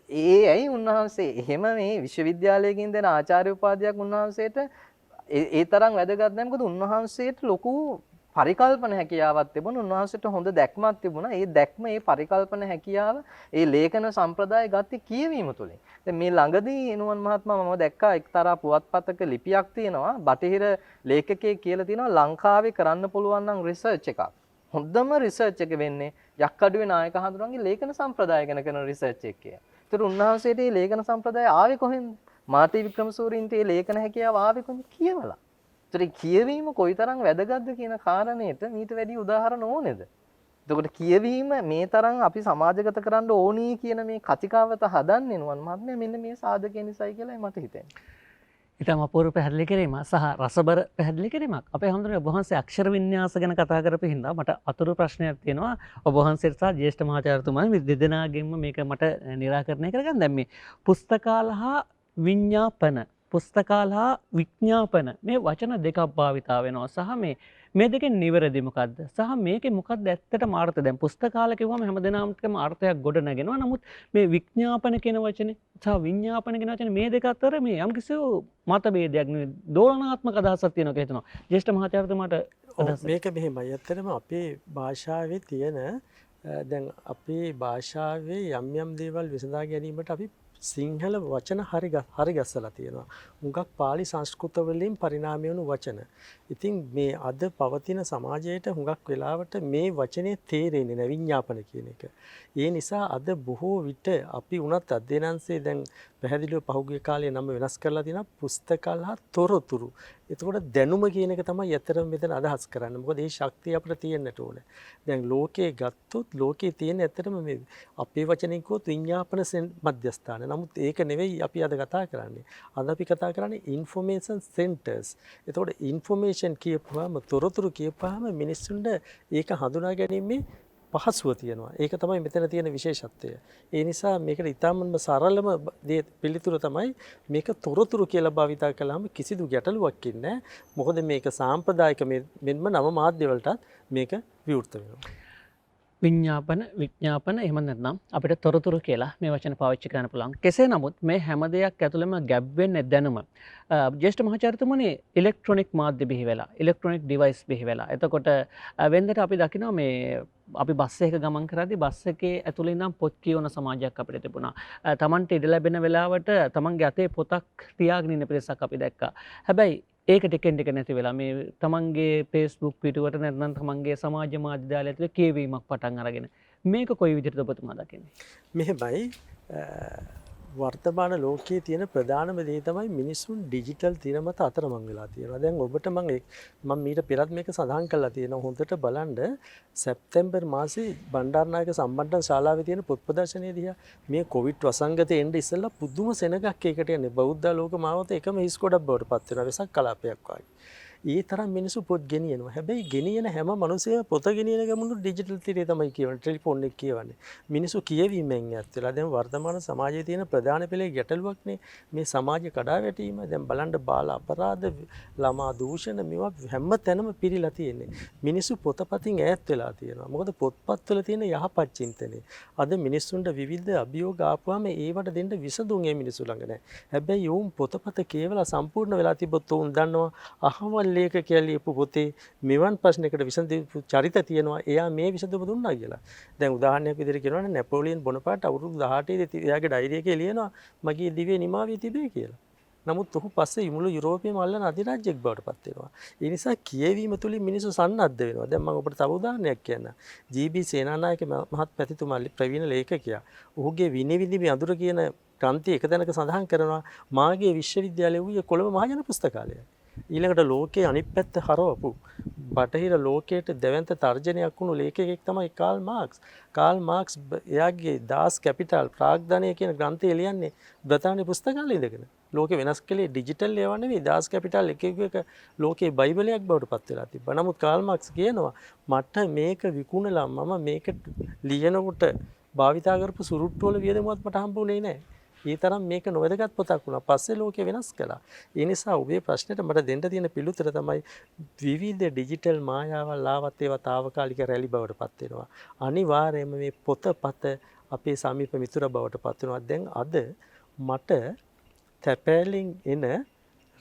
ඇයි උන්වහන්සේ එහෙම මේ විශ්වවිද්‍යාලයකින් දෙන ආචාර්ය උපාධියක් උන්වහන්සේට ඒ තරම් වැදගත් නැහැ. මොකද උන්වහන්සේට ලොකු පරිකල්පන හැකියාවක් තිබුණා. උන්වහන්සේට හොඳ දැක්මක් තිබුණා. ඒ දැක්ම, ඒ පරිකල්පන හැකියාව, ඒ ලේඛන සම්ප්‍රදාය ගත්තේ කියවීම තුළින්. දැන් මේ ළඟදී එනුවන් මහත්මයා මම දැක්කා එක්තරා පුවත්පතක ලිපියක් තියෙනවා. බටහිර ලේඛකයෙක් කියලා තියෙනවා ලංකාවේ කරන්න පුළුවන් නම් රිසර්ච් එකක්. හොඳම රිසර්ච් එක වෙන්නේ යක්කඩුවේ නායක හඳුරන්ගේ ලේඛන සම්ප්‍රදාය ගැන කරන රිසර්ච් එක කියලා. ඒතර උන්වහන්සේට මේ ලේඛන සම්ප්‍රදාය ආවේ කොහෙන්ද? මාතී වික්‍රමසූරින්ට මේ ලේඛන හැකියාව ආවේ කොහොමද කියවලා. ඒතර කියවීම කොයිතරම් වැදගත්ද කියන කාරණේට මීට වැඩි උදාහරණ ඕනේද? එතකොට කියවීම මේ තරම් අපි සමාජගත කරන්න ඕනී කියන මේ කතිකාවත හදන්නේ නුවන් මහත්මයා මෙන්න මේ සාධකය නිසායි කියලායි මට හිතෙන්නේ. ඉතාම අපූර්ව පැහැදිලි කිරීම සහ රසබර පැහැදිලි කිරීමක්. අපේ හැමෝටම ඔබ වහන්සේ අක්ෂර වින්‍යාස ගැන කතා කරපු හින්දා මට අතුරු ප්‍රශ්නයක් තියෙනවා. ඔබ වහන්සේට සහ ජ්‍යෙෂ්ඨ මහාචාර්යතුමා මේ දෙදෙනාගෙන්ම මේක මට निराකරණය කරගන්න. දැන් මේ පුස්තකාල හා විඤ්ඤාපන පුස්තකාල හා විඥාපන මේ වචන දෙකක් භාවිතා වෙනවා. සහ මේ දෙකෙන් නිවැරදි මොකද්ද? සහ මේකේ මොකද්ද ඇත්තටම අර්ථය? දැන් පුස්තකාල කිව්වම හැමදෙනාටම අර්ථයක් ගොඩ නැගෙනවා. නමුත් මේ විඥාපන කියන වචනේ සහ විඥාපන කියන වචනේ මේ දෙක අතර මේ යම්කිසි මතභේදයක් නෙවෙයි දෝලනාත්මක අදහසක් තියෙනවා කියලා හිතනවා. ජ්‍යෙෂ්ඨ මහාචාර්යතුමාට අදහස මේක මෙහෙමයි. ඇත්තටම අපේ භාෂාවේ තියෙන දැන් අපේ භාෂාවේ යම් දේවල් විසඳා ගැනීමට අපි සිංහල වචන හරි ගස්සලා තියෙනවා. හුඟක් පාලි සංස්කෘත වලින් පරිණාමය වුණු වචන. ඉතින් මේ අද පවතින සමාජයට හුඟක් වෙලාවට මේ වචනේ තේරෙන්නේ නැහැ විඤ්ඤාපන කියන එක. ඒ නිසා අද බොහෝ විට අපි උනත් අධ්‍යයනංශයේ දැන් පැහැදිලිව පහුගිය කාලේ නම වෙනස් කරලා තියෙනවා පුස්තකාල හා තොරතුරු. එතකොට දැනුම කියන එක තමයි ඇත්තටම මෙතන අදහස් කරන්නේ. මොකද මේ ශක්තිය අපිට තියෙන්නට ඕනේ. දැන් ලෝකයේ ගත්තොත් ලෝකයේ තියෙන ඇත්තටම මේ අපේ වචනෙන් කිව්වොත් විඤ්ඤාපන මධ්‍යස්ථාන. නමුත් ඒක නෙවෙයි අපි අද කතා කරන්නේ. අද අපි කතා කරන්නේ ඉන්ෆෝමේෂන් සෙන්ටර්ස්. එතකොට ඉන්ෆෝමේෂන් කියපුවාම තොරතුරු කියපුවාම මිනිස්සුන්ට ඒක හඳුනා ගැනීමේ පහසුව තියෙනවා. ඒක තමයි මෙතන තියෙන විශේෂත්වය. ඒ නිසා මේකට ඉතාමත්ම සරලම පිළිතුර තමයි මේක තොරතුරු කියලා භාවිතා කළාම කිසිදු ගැටලුවක් ඉන්නේ නැහැ. මොකද මේක සාම්ප්‍රදායික මෙන්ම නව මාධ්‍ය වලටත් මේක විවෘත වෙනවා. විඤ්ඤාපන විඥාපන එහෙම නැත්නම් අපිට තොරතුරු කියලා මේ වචන පාවිච්චි කරන්න පුළුවන්. කෙසේ නමුත් මේ හැම දෙයක් ඇතුළෙම ගැබ් වෙන්නේ දැනුම. ජ්‍යෙෂ්ඨ මහාචාර්යතුමනි ඉලෙක්ට්‍රොනික මාධ්‍ය බිහි වෙලා, ඉලෙක්ට්‍රොනික ඩිවයිස් බිහි වෙලා. එතකොට වෙන්දට අපි දකිනවා මේ අපි බස් එකක ගමන් කරද්දී බස් එකේ ඇතුළේ ඉඳන් පොත් කියවන සමාජයක් අපිට තිබුණා. තමන්ට ඉඩ ලැබෙන වෙලාවට තමන්ගේ අතේ පොතක් තියාගෙන ඉන්න පිරිසක් අපි දැක්කා. හැබැයි ඒක ටිකෙන් ටික නැති වෙලා මේ තමන්ගේ Facebook පිටුවට නැත්නම් තමන්ගේ සමාජ මාධ්‍ය දාලා ඇතුලේ කියවීමක් පටන් අරගෙන මේක කොයි විදිහටද ඔබතුමා දකින්නේ? මෙහෙමයි වර්තමාන ලෝකයේ තියෙන ප්‍රධානම දේ තමයි මිනිසුන් ඩිජිටල් තිර මත අතරමං වෙලා තියෙනවා. දැන් ඔබට මම මීට පෙරත් මේක සඳහන් කරලා තියෙනවා. හොඳට බලන්න සැප්තැම්බර් මාසේ බණ්ඩාරනායක සම්බන්ධ ශාලාවේ තියෙන පොත් ප්‍රදර්ශනයේ දිහා මේ කොවිඩ් වසංගතේ එන්න ඉස්සෙල්ලා පුදුම සෙනගක් ඒකට යන්නේ. බෞද්ධ ලෝක මාවත එකම හිස් කොටක් බවට පත් වෙනවා. වෙසක් කලාපයක් වගේ. ඒ තරම් මිනිස්සු පොත් ගෙනියනවා. හැබැයි ගෙනියන හැම මිනිසෙම පොත ගෙනියන ගමන් ඩිජිටල් තිරේ තමයි කියවන්නේ. ටෙලිෆෝන් එක කියවන්නේ. මිනිස්සු කියවීමෙන් ඈත් වෙලා දැන් වර්තමාන සමාජයේ තියෙන ප්‍රධාන පෙළේ ගැටලුවක්නේ මේ සමාජ කඩාවැටීම. දැන් බලන්න බාල අපරාධ, ළමා දූෂණ මේවා හැම තැනම පිරීලා තියෙන්නේ. මිනිස්සු පොතපතින් ඈත් වෙලා තියෙනවා. මොකද පොත්පත්වල තියෙන යහපත් චින්තනය. අද මිනිස්සුන්ට විවිධ අභියෝග ආපුවාම ඒවට දෙන්න විසඳුම් ඒ මිනිස්සු ළඟ නැහැ. හැබැයි වුන් පොතපත කියවලා සම්පූර්ණ වෙලා තිබ්බොත් උන් දන්නවා අහවල් ලේඛකයා ලියපු පොතේ මෙවන් ප්‍රශ්නයකට විසඳපු චරිත තියෙනවා. එයා මේ විසඳුම දුන්නා කියලා. දැන් උදාහරණයක් විදිහට කියනවනේ නැපෝලියන් බොනපාර්ට් අවුරුදු 18 දී එයාගේ ඩයරි එකේ ලියනවා මගේ දිවේ නිමාවී තිබේ කියලා. නමුත් ඔහු පස්සේ මුළු යුරෝපයේම අල්ලන අධිරාජ්‍යයක් බවට පත් වෙනවා. ඒ නිසා කියවීම තුලින් මිනිස්සු සන්නද්ධ වෙනවා. දැන් මම ඔබට තව උදාහරණයක් කියන්නම්. ජී.බී. සේනානායක මහත්මැතිතුමා ප්‍රවීණ ලේඛකයා. ඔහුගේ විනිවිදි මේ අඳුර කියන ග්‍රන්ථය එක තැනක සඳහන් කරනවා මාගේ විශ්වවිද්‍යාලය වූයේ කොළඹ මහජන පුස්තකාලයයි. ඊළඟට ලෝකයේ අනිත් පැත්ත හරවපු බටහිර ලෝකයට දැවැන්ත තර්ජනයක් වුණු ලේඛකයෙක් තමයි කාල් මාක්ස්. කාල් මාක්ස් එයාගේ දාස් කැපිටල් ප්‍රාග්ධනය කියන ග්‍රන්ථය ලියන්නේ බ්‍රතාන්‍ය පුස්තකාලයේ ඉඳගෙන. ලෝකෙ වෙනස් කළේ ඩිජිටල් ඒවා නෙවෙයි දාස් කැපිටල් එක ලෝකේ බයිබලයක් බවට පත් වෙලා තිබ්බා. නමුත් කාල් මාක්ස් කියනවා මට මේක විකුණලා මම මේක ලියනකොට භාවිතා කරපු සුරුට්ටු වල වියදමවත් මට හම්බුනේ නැහැ. ඒ තරම් මේක නොවැදගත් පොතක් වුණා. පස්සේ ලෝකෙ වෙනස් කළා. ඒ නිසා ඔබේ ප්‍රශ්නෙට මට දෙන්න තියෙන පිළිතුර තමයි විවිධ ඩිජිටල් මායාවල් ආවත් ඒවා తాවකාලික රැලි බවට පත් වෙනවා. අනිවාර්යයෙන්ම මේ පොතපත අපේ සමීප මිතුර බවට පත් වෙනවා. දැන් අද මට තැපෑලෙන් එන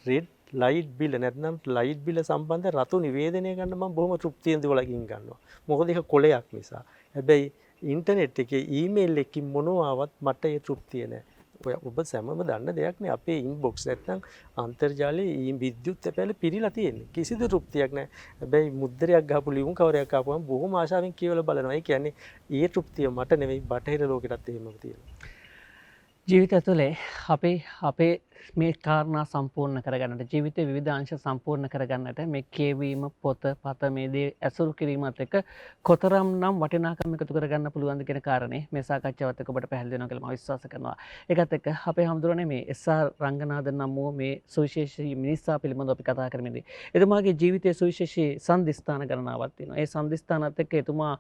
රෙඩ් ලයිට් බිල නැත්නම් ලයිට් බිල සම්බන්ධ රතු නිවේදනය ගන්න මම බොහොම තෘප්තියෙන් දොලකින් ගන්නවා. මොකද ඒක කොලයක් නිසා. හැබැයි ඉන්ටර්නෙට් එකේ ඊමේල් එකකින් මොනවාවත් මට ඒ තෘප්තිය නැහැ. ඔබ සැමම දන්න දෙයක් නේ අපේ ඉන්බොක්ස් නැත්නම් අන්තර්ජාලයේ විද්‍යුත් තැපෑල පිරීලා තියෙන්නේ. කිසිදු තෘප්තියක් නැහැ. හැබැයි මුද්දරයක් ගහපු ලියුම් කවරයක් ආපුවම බොහොම ආශාවෙන් කියවලා බලනවා. ඒ කියන්නේ ඒ තෘප්තිය මට නෙවෙයි බටහිර ලෝකෙටත් එහෙමම තියෙනවා. ජීවිත ඇතුලේ අපේ මේ කාරණා සම්පූර්ණ කරගන්නට ජීවිතේ විවිධ අංශ සම්පූර්ණ කරගන්නට මේ කියවීම පොත පත මේ දේ ඇසුරු කිරීමත් එක්ක කොතරම්නම් වටිනාකම් එකතු කරගන්න පුළුවන්ද කියන කාරණේ මේ සාකච්ඡාවත් එක්ක ඔබට පැහැදිලි වෙනවා කියලා මම විශ්වාස කරනවා. ඒකත් එක්ක අපේ හැමදෙරෝනේ මේ එස්.ආර්. රංගනාදන් නම් වූ මේ සුවිශේෂී මිනිසා පිළිබඳව අපි කතා කරමින්දී එතුමාගේ ජීවිතයේ සුවිශේෂී සම්දිස්ථාන ගණනාවක් තියෙනවා. ඒ සම්දිස්ථානත් එක්ක එතුමා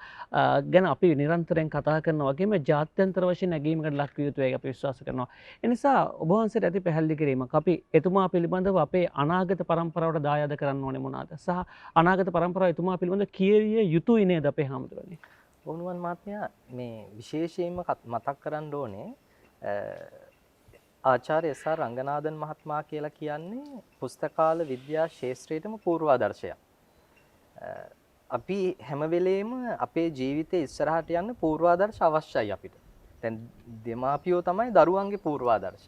ගැන අපි නිරන්තරයෙන් කතා කරනවා වගේම ජාත්‍යන්තර වශයෙන් නැගීමකට ලක් විය යුතුයි අපි විශ්වාස කරනවා. ඒ නිසා ඔබ වහන්සේට ඇති පැහැදිලි කිරීමක් අපි එතුමා පිළිබඳව අපේ අනාගත පරම්පරාවට දායාද කරන්න ඕනේ මොනවාද? සහ අනාගත පරම්පරාව එතුමා පිළිබඳව කියවිය යුතුයි නේද අපේ හැමදෙරෝනේ? වුණුවන් මහත්මයා මේ විශේෂයෙන්ම මතක් කරන්න ඕනේ ආචාර්ය එස්.ආර්. රංගනාදන් මහත්මයා කියලා කියන්නේ පුස්තකාල විද්‍යා ශාස්ත්‍රයේම පූර්වාදර්ශයක්. අපි හැම වෙලේම අපේ ජීවිතේ ඉස්සරහට යන්න පූර්වාදර්ශ අවශ්‍යයි අපිට. දැන් දෙමාපියෝ තමයි දරුවන්ගේ පූර්වාදර්ශ.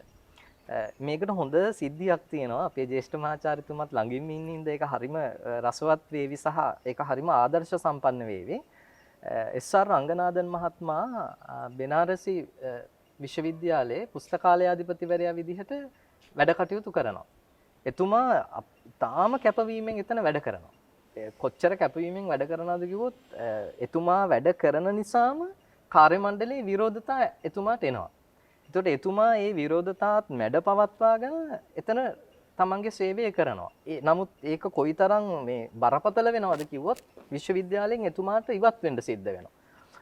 මේකට හොඳ සිද්ධියක් තියෙනවා. අපේ ජ්‍යෙෂ්ඨ මහාචාර්යතුමත් ළඟින් ඉන්න ඉඳ ඒක හරිම රසවත් වේවි සහ ඒක හරිම ආදර්ශ සම්පන්න වේවි. එස්.ආර්. රංගනාදන් මහත්මයා බෙනාරසි විශ්වවිද්‍යාලයේ පුස්තකාලයාධිපතිවරයා විදිහට වැඩ කටයුතු කරනවා. එතුමා තාම කැපවීමෙන් එතන වැඩ කරනවා. කොච්චර කැපවීමෙන් වැඩ කරනවද කිව්වොත් එතුමා වැඩ කරන නිසාම කාර්ය මණ්ඩලයේ විරෝධතා එතුමාට එනවා. එතකොට එතුමා මේ විරෝධතාවත් මැඩ පවත්වාගෙන එතන තමන්ගේ සේවය කරනවා. නමුත් ඒක කොයිතරම් මේ බරපතල වෙනවද කිව්වොත් විශ්වවිද්‍යාලයෙන් එතුමාට ඉවත් වෙන්න සිද්ධ වෙනවා.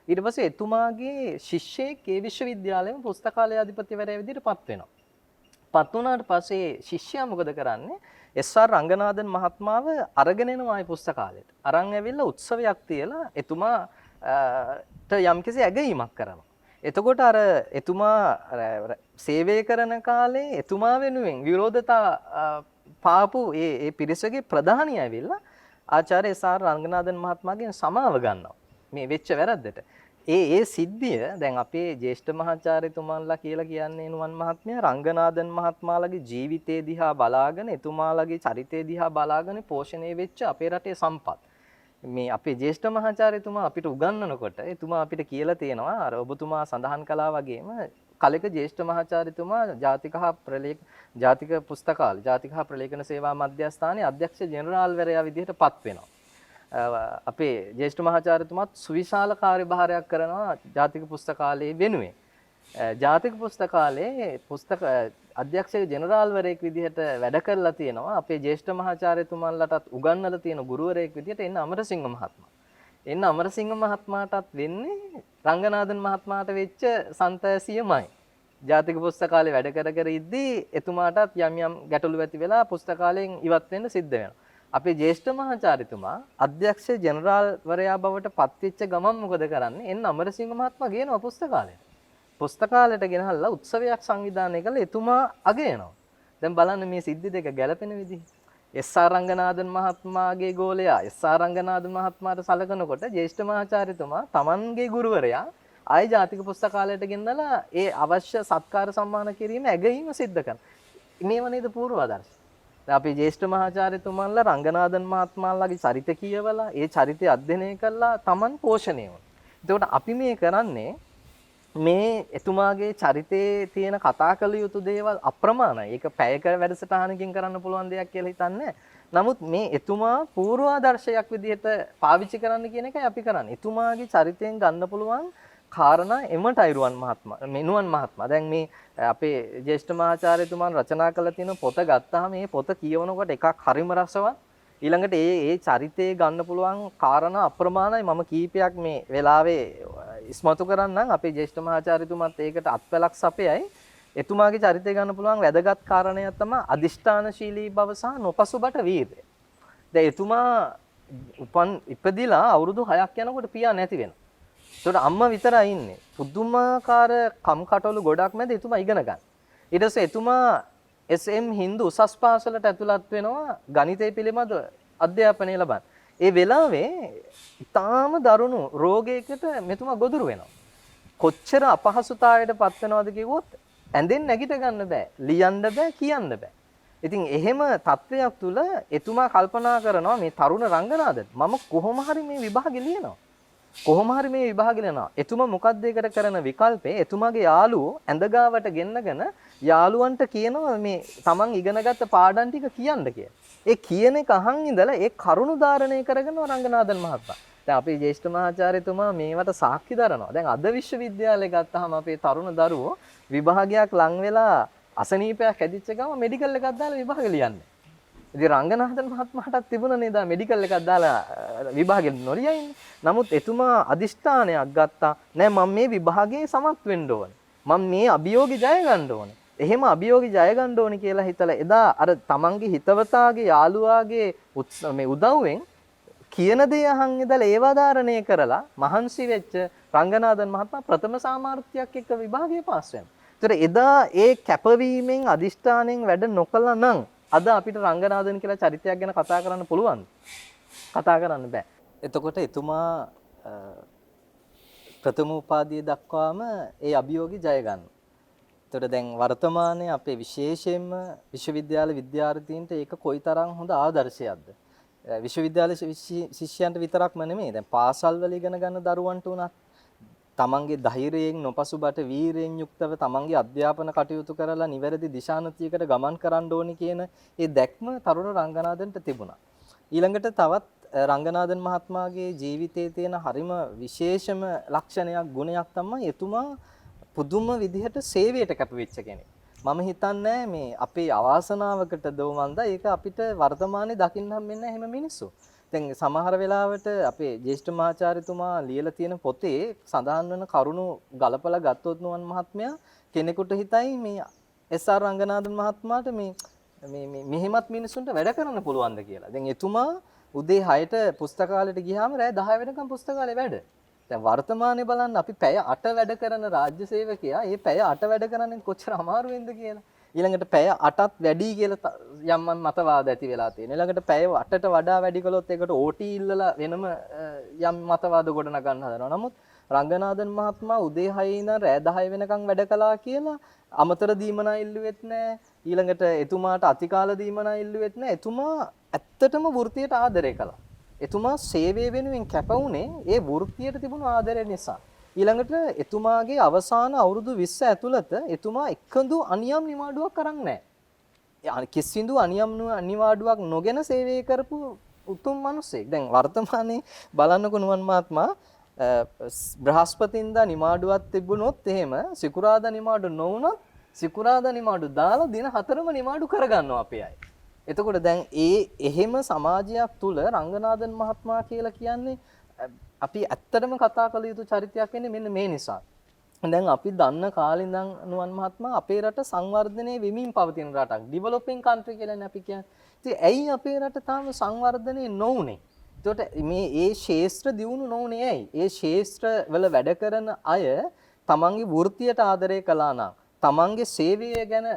ඊට පස්සේ එතුමාගේ ශිෂ්‍යෙක් ඒ විශ්වවිද්‍යාලයේම පුස්තකාලයාධිපතිවරයා විදිහට පත් වෙනවා. පත් වුණාට පස්සේ ශිෂ්‍යයා මොකද කරන්නේ? එස්.ආර්. රංගනාදන් මහත්මාව අරගෙන එනවා මේ පුස්තකාලයට. අරන් ඇවිල්ලා උත්සවයක් තියලා එතුමාට යම්කිසි ඇගයීමක් කරනවා. එතකොට අර එතුමා සේවය කරන කාලේ එතුමා වෙනුවෙන් විරෝධතා පාපු ඒ පිරිසගේ ප්‍රධානිය ඇවිල්ලා ආචාර්ය එස්.ආර්. රංගනාදන් මහත්මයාගෙන් සමාව ගන්නවා මේ වෙච්ච වැරද්දට. ඒ සිද්ධිය දැන් අපේ ජ්‍යෙෂ්ඨ මහාචාර්යතුමන්ලා කියලා කියන්නේ නුවන් මහත්මයා රංගනාදන් මහත්මයාලගේ ජීවිතය දිහා බලාගෙන එතුමාලගේ චරිතය දිහා බලාගෙන පෝෂණය වෙච්ච අපේ රටේ සම්පත්. මේ අපේ ජ්‍යෙෂ්ඨ මහාචාර්යතුමා අපිට උගන්වනකොට එතුමා අපිට කියලා තියෙනවා අර ඔබතුමා සඳහන් කළා වගේම කලක ජ්‍යෙෂ්ඨ මහාචාර්යතුමා ජාතික පුස්තකාල ජාතික හා ප්‍රලේඛන සේවා මධ්‍යස්ථානයේ අධ්‍යක්ෂ ජෙනරාල්වරයා විදිහට පත් වෙනවා. අපේ ජ්‍යෙෂ්ඨ මහාචාර්යතුමාත් සුවිශාල කාර්යභාරයක් කරනවා ජාතික පුස්තකාලයේ වෙනුවෙන්. ජාතික පුස්තකාලයේ පුස්තක අධ්‍යක්ෂ ජෙනරාල්වරයෙක් විදිහට වැඩ කරලා තියෙනවා අපේ ජ්‍යෙෂ්ඨ මහාචාර්යතුමන්ලටත් උගන්වලා තියෙන ගුරුවරයෙක් විදිහට එන්න අමරසිංහ මහත්මයා. එන්න අමරසිංහ මහත්මයාටත් වෙන්නේ රංගනාදන් මහත්මයාට වෙච්ච සන්තෑසියමයි. ජාතික පුස්තකාලේ වැඩ කර ඉද්දී එතුමාටත් යම් යම් ගැටලු ඇති වෙලා පුස්තකාලයෙන් ඉවත් වෙන්න සිද්ධ වෙනවා. අපේ ජ්‍යෙෂ්ඨ මහාචාර්යතුමා අධ්‍යක්ෂ ජෙනරාල්වරයා බවට පත්වෙච්ච ගමන් මොකද කරන්නේ? එන්න අමරසිංහ මහත්මයා ගේනවා පුස්තකාලයට. පුස්තකාලයට ගෙනහල්ලා උත්සවයක් සංවිධානය කළා එතුමා අගයනවා. දැන් බලන්න මේ සිද්ධි දෙක ගැලපෙන විදිහ. එස්.ආර්. රංගනාදන් මහත්මයාගේ ගෝලයා එස්.ආර්. රංගනාදන් මහත්මයාට සලකනකොට ජ්‍යෙෂ්ඨ මහාචාර්යතුමා තමන්ගේ ගුරුවරයා ආයි ජාතික පුස්තකාලයට ගෙන්නලා ඒ අවශ්‍ය සත්කාර සම්මාන කිරීම ඇගීම සිද්ධ කරනවා. මේව නේද පූර්වාදර්ශ. දැන් අපි ජ්‍යෙෂ්ඨ මහාචාර්යතුමන්ලා රංගනාදන් මහත්මයාලගේ චරිත කියවලා ඒ චරිතය අධ්‍යයනය කළා තමන් පෝෂණය වුණා. එතකොට අපි මේ කරන්නේ මේ එතුමාගේ චරිතයේ තියෙන කතා කළ යුතු දේවල් අප්‍රමාණයි. ඒක පැයක වැඩසටහනකින් කරන්න පුළුවන් දෙයක් කියලා හිතන්නේ. නමුත් මේ එතුමා පූර්වාදර්ශයක් විදිහට පාවිච්චි කරන්න කියන එකයි අපි කරන්නේ. එතුමාගේ චරිතයෙන් ගන්න පුළුවන් කාරණා එමට අයිරුවන් මහත්මයා මෙනුවන් මහත්මයා දැන් මේ අපේ ජ්‍යෙෂ්ඨ මහාචාර්යතුමාන් රචනා කළ තියෙන පොත ගත්තාම මේ පොත කියවනකොට එකක් හරිම රසවත් ඊළඟට ඒ චරිතේ ගන්න පුළුවන් කාරණා අප්‍රමාණයි මම කීපයක් මේ වෙලාවේ ඉස්මතු කරන්නම් අපේ ජ්‍යෙෂ්ඨ මහාචාර්යතුමාත් ඒකට අත්පලක් සපයයි එතුමාගේ චරිතය ගන්න පුළුවන් වැදගත් කාරණයක් තමයි අදිෂ්ඨානශීලී බව සහ නොපසුබට වීර්යය. දැන් එතුමා ඉපදිලා අවුරුදු 6ක් යනකොට පියා නැති වෙනවා. ඒකට අම්මා විතරයි ඉන්නේ. පුදුමාකාර කම්කටොළු ගොඩක් මැද එතුමා ඉගෙන ගන්න. ඊට පස්සේ එතුමා SM හින්දු උසස් පාසලට ඇතුළත් වෙනවා ගණිතය පිළිබඳ අධ්‍යාපනය ලබන්න. ඒ වෙලාවේ ඊටාම දරුණු රෝගයකට මෙතුමා ගොදුරු වෙනවා. කොච්චර අපහසුතාවයට පත් වෙනවද කිව්වොත් ඇඳෙන් නැගිට ගන්න බෑ, ලියන්න බෑ, කියන්න බෑ. ඉතින් එහෙම තත්වයක් තුල එතුමා කල්පනා කරනවා මේ තරුණ රංගනාදන් මම කොහොම හරි මේ විභාගෙ ලියනවා. කොහොම හරි මේ විභාගෙ ලියනවා. එතුමා මොකක්ද ඒකට කරන විකල්පේ? එතුමාගේ යාළුවෝ ඇඳගාවට ගෙන්නගෙන යාළුවන්ට කියනවා මේ තමන් ඉගෙනගත්ත පාඩම් ටික කියන්න කියලා. ඒ කියන එක අහන් ඉඳලා ඒ කරුණු ධාරණය කරගෙන රංගනාදන් මහත්මයා. දැන් අපේ ජ්‍යෙෂ්ඨ මහාචාර්යතුමා මේවට සාක්ෂි දරනවා. දැන් අද විශ්වවිද්‍යාලේ ගත්තාම අපේ තරුණ දරුවෝ විභාගයක් ලං වෙලා අසනීපයක් හැදිච්ච ගම මෙඩිකල් එකක් දාලා විභාග ලියන්නේ. ඉතින් රංගනාදන් මහත්මයාටත් තිබුණා නේද මෙඩිකල් එකක් දාලා විභාගෙ නොලියා ඉන්නේ. නමුත් එතුමා අදිෂ්ඨානයක් ගත්තා නෑ මම මේ විභාගයේ සමත් වෙන්න ඕනේ. මම මේ අභියෝගය ජය ගන්න ඕනේ. එහෙම අභියෝගය ජය ගන්න ඕනේ කියලා හිතලා එදා අර තමන්ගේ හිතවතාගේ යාළුවාගේ මේ උදව්වෙන් කියන දේ අහන් ඉඳලා ඒව ආධාරණය කරලා මහන්සි වෙච්ච රංගනාදන් මහත්මයා ප්‍රථම සාමාර්ථයක් එක්ක විභාගයේ පාස් වෙනවා. ඒතර එදා ඒ කැපවීමෙන් අදිෂ්ඨානෙන් වැඩ නොකළා නම් අද අපිට රංගනාදන් කියලා චරිතයක් ගැන කතා කරන්න පුළුවන්. කතා කරන්න බෑ. එතකොට එතුමා ප්‍රථම උපාධිය දක්වාම ඒ අභියෝගي ජය ගන්නවා. එතකොට දැන් වර්තමානයේ අපේ විශේෂයෙන්ම විශ්වවිද්‍යාල විද්‍යාර්ථීන්ට ඒක කොයිතරම් හොඳ ආදර්ශයක්ද? විශ්වවිද්‍යාල ශිෂ්‍යයන්ට විතරක්ම නෙමෙයි. දැන් පාසල් වල ඉගෙන ගන්න දරුවන්ට උනත් තමන්ගේ ධෛර්යයෙන් නොපසුබට වීරයෙන් යුක්තව තමන්ගේ අධ්‍යාපන කටයුතු කරලා නිවැරදි දිශානතියකට ගමන් කරන්න ඕනි කියන ඒ දැක්ම තරුණ රංගනාදන්ට තිබුණා. ඊළඟට තවත් රංගනාදන් මහත්මයාගේ ජීවිතයේ තියෙන හරිම විශේෂම ලක්ෂණයක් ගුණයක් තමයි එතුමා පුදුම විදිහට සේවයට කැපවෙච්ච කෙනෙක්. මම හිතන්නේ මේ අපේ අවාසනාවකට දෝමන්ද ඒක අපිට වර්තමානයේ දකින්න හම්බෙන්නේ එහෙම මිනිස්සු. දැන් සමහර වෙලාවට අපේ ජ්‍යෙෂ්ඨ මහාචාර්යතුමා ලියලා තියෙන පොතේ සඳහන් වෙන කරුණු ගලපලා ගත්තොත් නුවන් මහත්මයා කෙනෙකුට හිතයි මේ SR රංගනාදන් මහත්මයාට මේ මෙහෙමත් මිනිසුන්ට වැඩ කරන්න පුළුවන්ද කියලා. දැන් එතුමා උදේ 6ට පුස්තකාලයට ගියාම රෑ 10 වෙනකම් පුස්තකාලේ වැඩ. දැන් වර්තමානයේ බලන්න අපි පැය 8 වැඩ කරන රාජ්‍ය සේවකයා මේ පැය 8 වැඩ කරන්නේ කොච්චර අමාරු වෙන්ද කියලා. ඊළඟට පැය 8ත් වැඩි කියලා යම් මතවාද ඇති වෙලා තියෙනවා. ඊළඟට පැය 8ට වඩා වැඩි කළොත් ඒකට OT ඉල්ලලා වෙනම යම් මතවාද ගොඩනගා ගන්න හදනවා. නමුත් රංගනාදන් මහත්මයා උදේ 6 ඉඳන් රෑ 10 වෙනකම් වැඩ කළා කියලා අමතර දීමනා ඉල්ලුවෙත් නැහැ. ඊළඟට එතුමාට අතිකාල දීමනා ඉල්ලුවෙත් නැහැ. එතුමා ඇත්තටම වෘත්තියට ආදරය කළා. එතුමා සේවය වෙනුවෙන් කැප වුණේ ඒ වෘත්තියට තිබුණු ආදරය නිසා. ඊළඟට එතුමාගේ අවසාන අවුරුදු 20 ඇතුළත එතුමා එකදු අනියම් නිවාඩුවක් කරන්නේ නැහැ. කිසිදු අනියම් නිවාඩුවක් නොගෙන සේවය කරපු උතුම් මිනිසෙක්. දැන් වර්තමානයේ බලන්නකො නුවන් මහත්මයා බ්‍රහස්පතින්දා නිවාඩුවක් තිබුණොත් එහෙම සිකුරාදා නිවාඩු නොවුනොත් සිකුරාදා නිවාඩු දාලා දින 4ම නිවාඩු කරගන්නවා අපේ අය. එතකොට දැන් එහෙම සමාජයක් තුල රංගනාදන් මහත්මයා කියලා කියන්නේ අපි ඇත්තටම කතා කළ යුතු චරිතයක් වෙන්නේ මෙන්න මේ නිසා. දැන් අපි දන්න කාලේ ඉඳන් නුවන් මහත්මයා අපේ රට සංවර්ධනය වෙමින් පවතින රටක්. ඩෙවලොපින් කන්ට්‍රි කියලානේ අපි කියන්නේ. ඉතින් ඇයි අපේ රට තාම සංවර්ධනය නොවුනේ? එතකොට මේ ශේෂ්ත්‍ර දියුණු නොවුනේ ඇයි? ඒ ශේෂ්ත්‍ර වල වැඩ කරන අය තමන්ගේ වෘත්තියට ආදරය කළා නම්, තමන්ගේ සේවය ගැන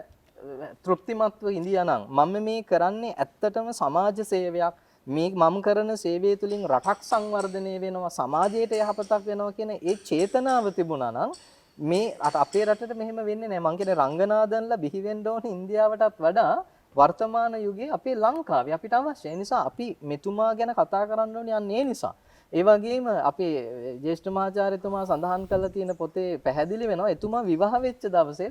තෘප්තිමත්ව ඉඳියා නම් මම මේ කරන්නේ ඇත්තටම සමාජ සේවයක්. මේ මම කරන සේවය තුළින් රටක් සංවර්ධනය වෙනවා, සමාජයට යහපතක් වෙනවා කියන ඒ චේතනාව තිබුණා නම් මේ අපේ රටට මෙහෙම වෙන්නේ නැහැ. මං කියන්නේ රංගනාදන්ලා බිහි වෙන්න ඕනේ ඉන්දියාවටත් වඩා වර්තමාන යුගයේ අපේ ලංකාවේ අපිට අවශ්‍ය. ඒ නිසා අපි මෙතුමා ගැන කතා කරන්න ඕනේ යන්නේ ඒ නිසා. ඒ වගේම අපේ ජ්‍යෙෂ්ඨ මහාචාර්යතුමා සඳහන් කරලා තියෙන පොතේ පැහැදිලි වෙනවා එතුමා විවාහ වෙච්ච දවසේ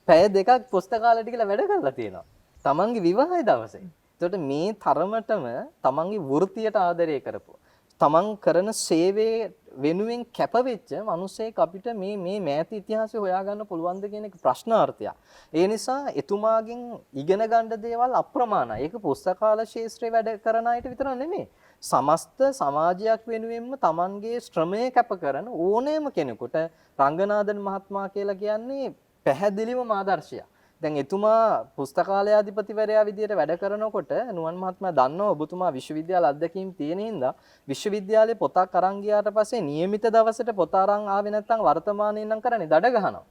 පැය 2ක් පුස්තකාලයට ගිහලා වැඩ කරලා තියෙනවා. තමන්ගේ විවාහය දවසේ. එතකොට මේ තරමටම තමන්ගේ වෘත්තියට ආදරය කරපුවා. තමන් කරන සේවයේ වෙනුවෙන් කැපවෙච්ච මිනිසෙක් අපිට මේ මෑත ඉතිහාසය හොයාගන්න පුළුවන්ද කියන එක ප්‍රශ්නාර්ථයක්. ඒ නිසා එතුමාගෙන් ඉගෙන ගන්න දේවල් අප්‍රමාණයි. ඒක පුස්තකාල ශාස්ත්‍රයේ වැඩ කරන අයට විතර නෙමෙයි. සමස්ත සමාජයක් වෙනුවෙන්ම Tamanගේ ශ්‍රමය කැප කරන ඕනෑම කෙනෙකුට රංගනාදන් මහත්මයා කියලා කියන්නේ පැහැදිලිවම ආදර්ශයක්. දැන් එතුමා පුස්තකාලයාධිපතිවරයා විදියට වැඩ කරනකොට නුවන් මහත්මයා දන්නවා ඔබතුමා විශ්වවිද්‍යාල අධ්‍යක්ීම් තියෙන හින්දා විශ්වවිද්‍යාලේ පොතක් අරන් ගියාට පස්සේ નિયમિત දවසට පොත අරන් ආවේ නැත්නම් වර්තමානයේ නම් කරන්නේ දඩ ගහනවා.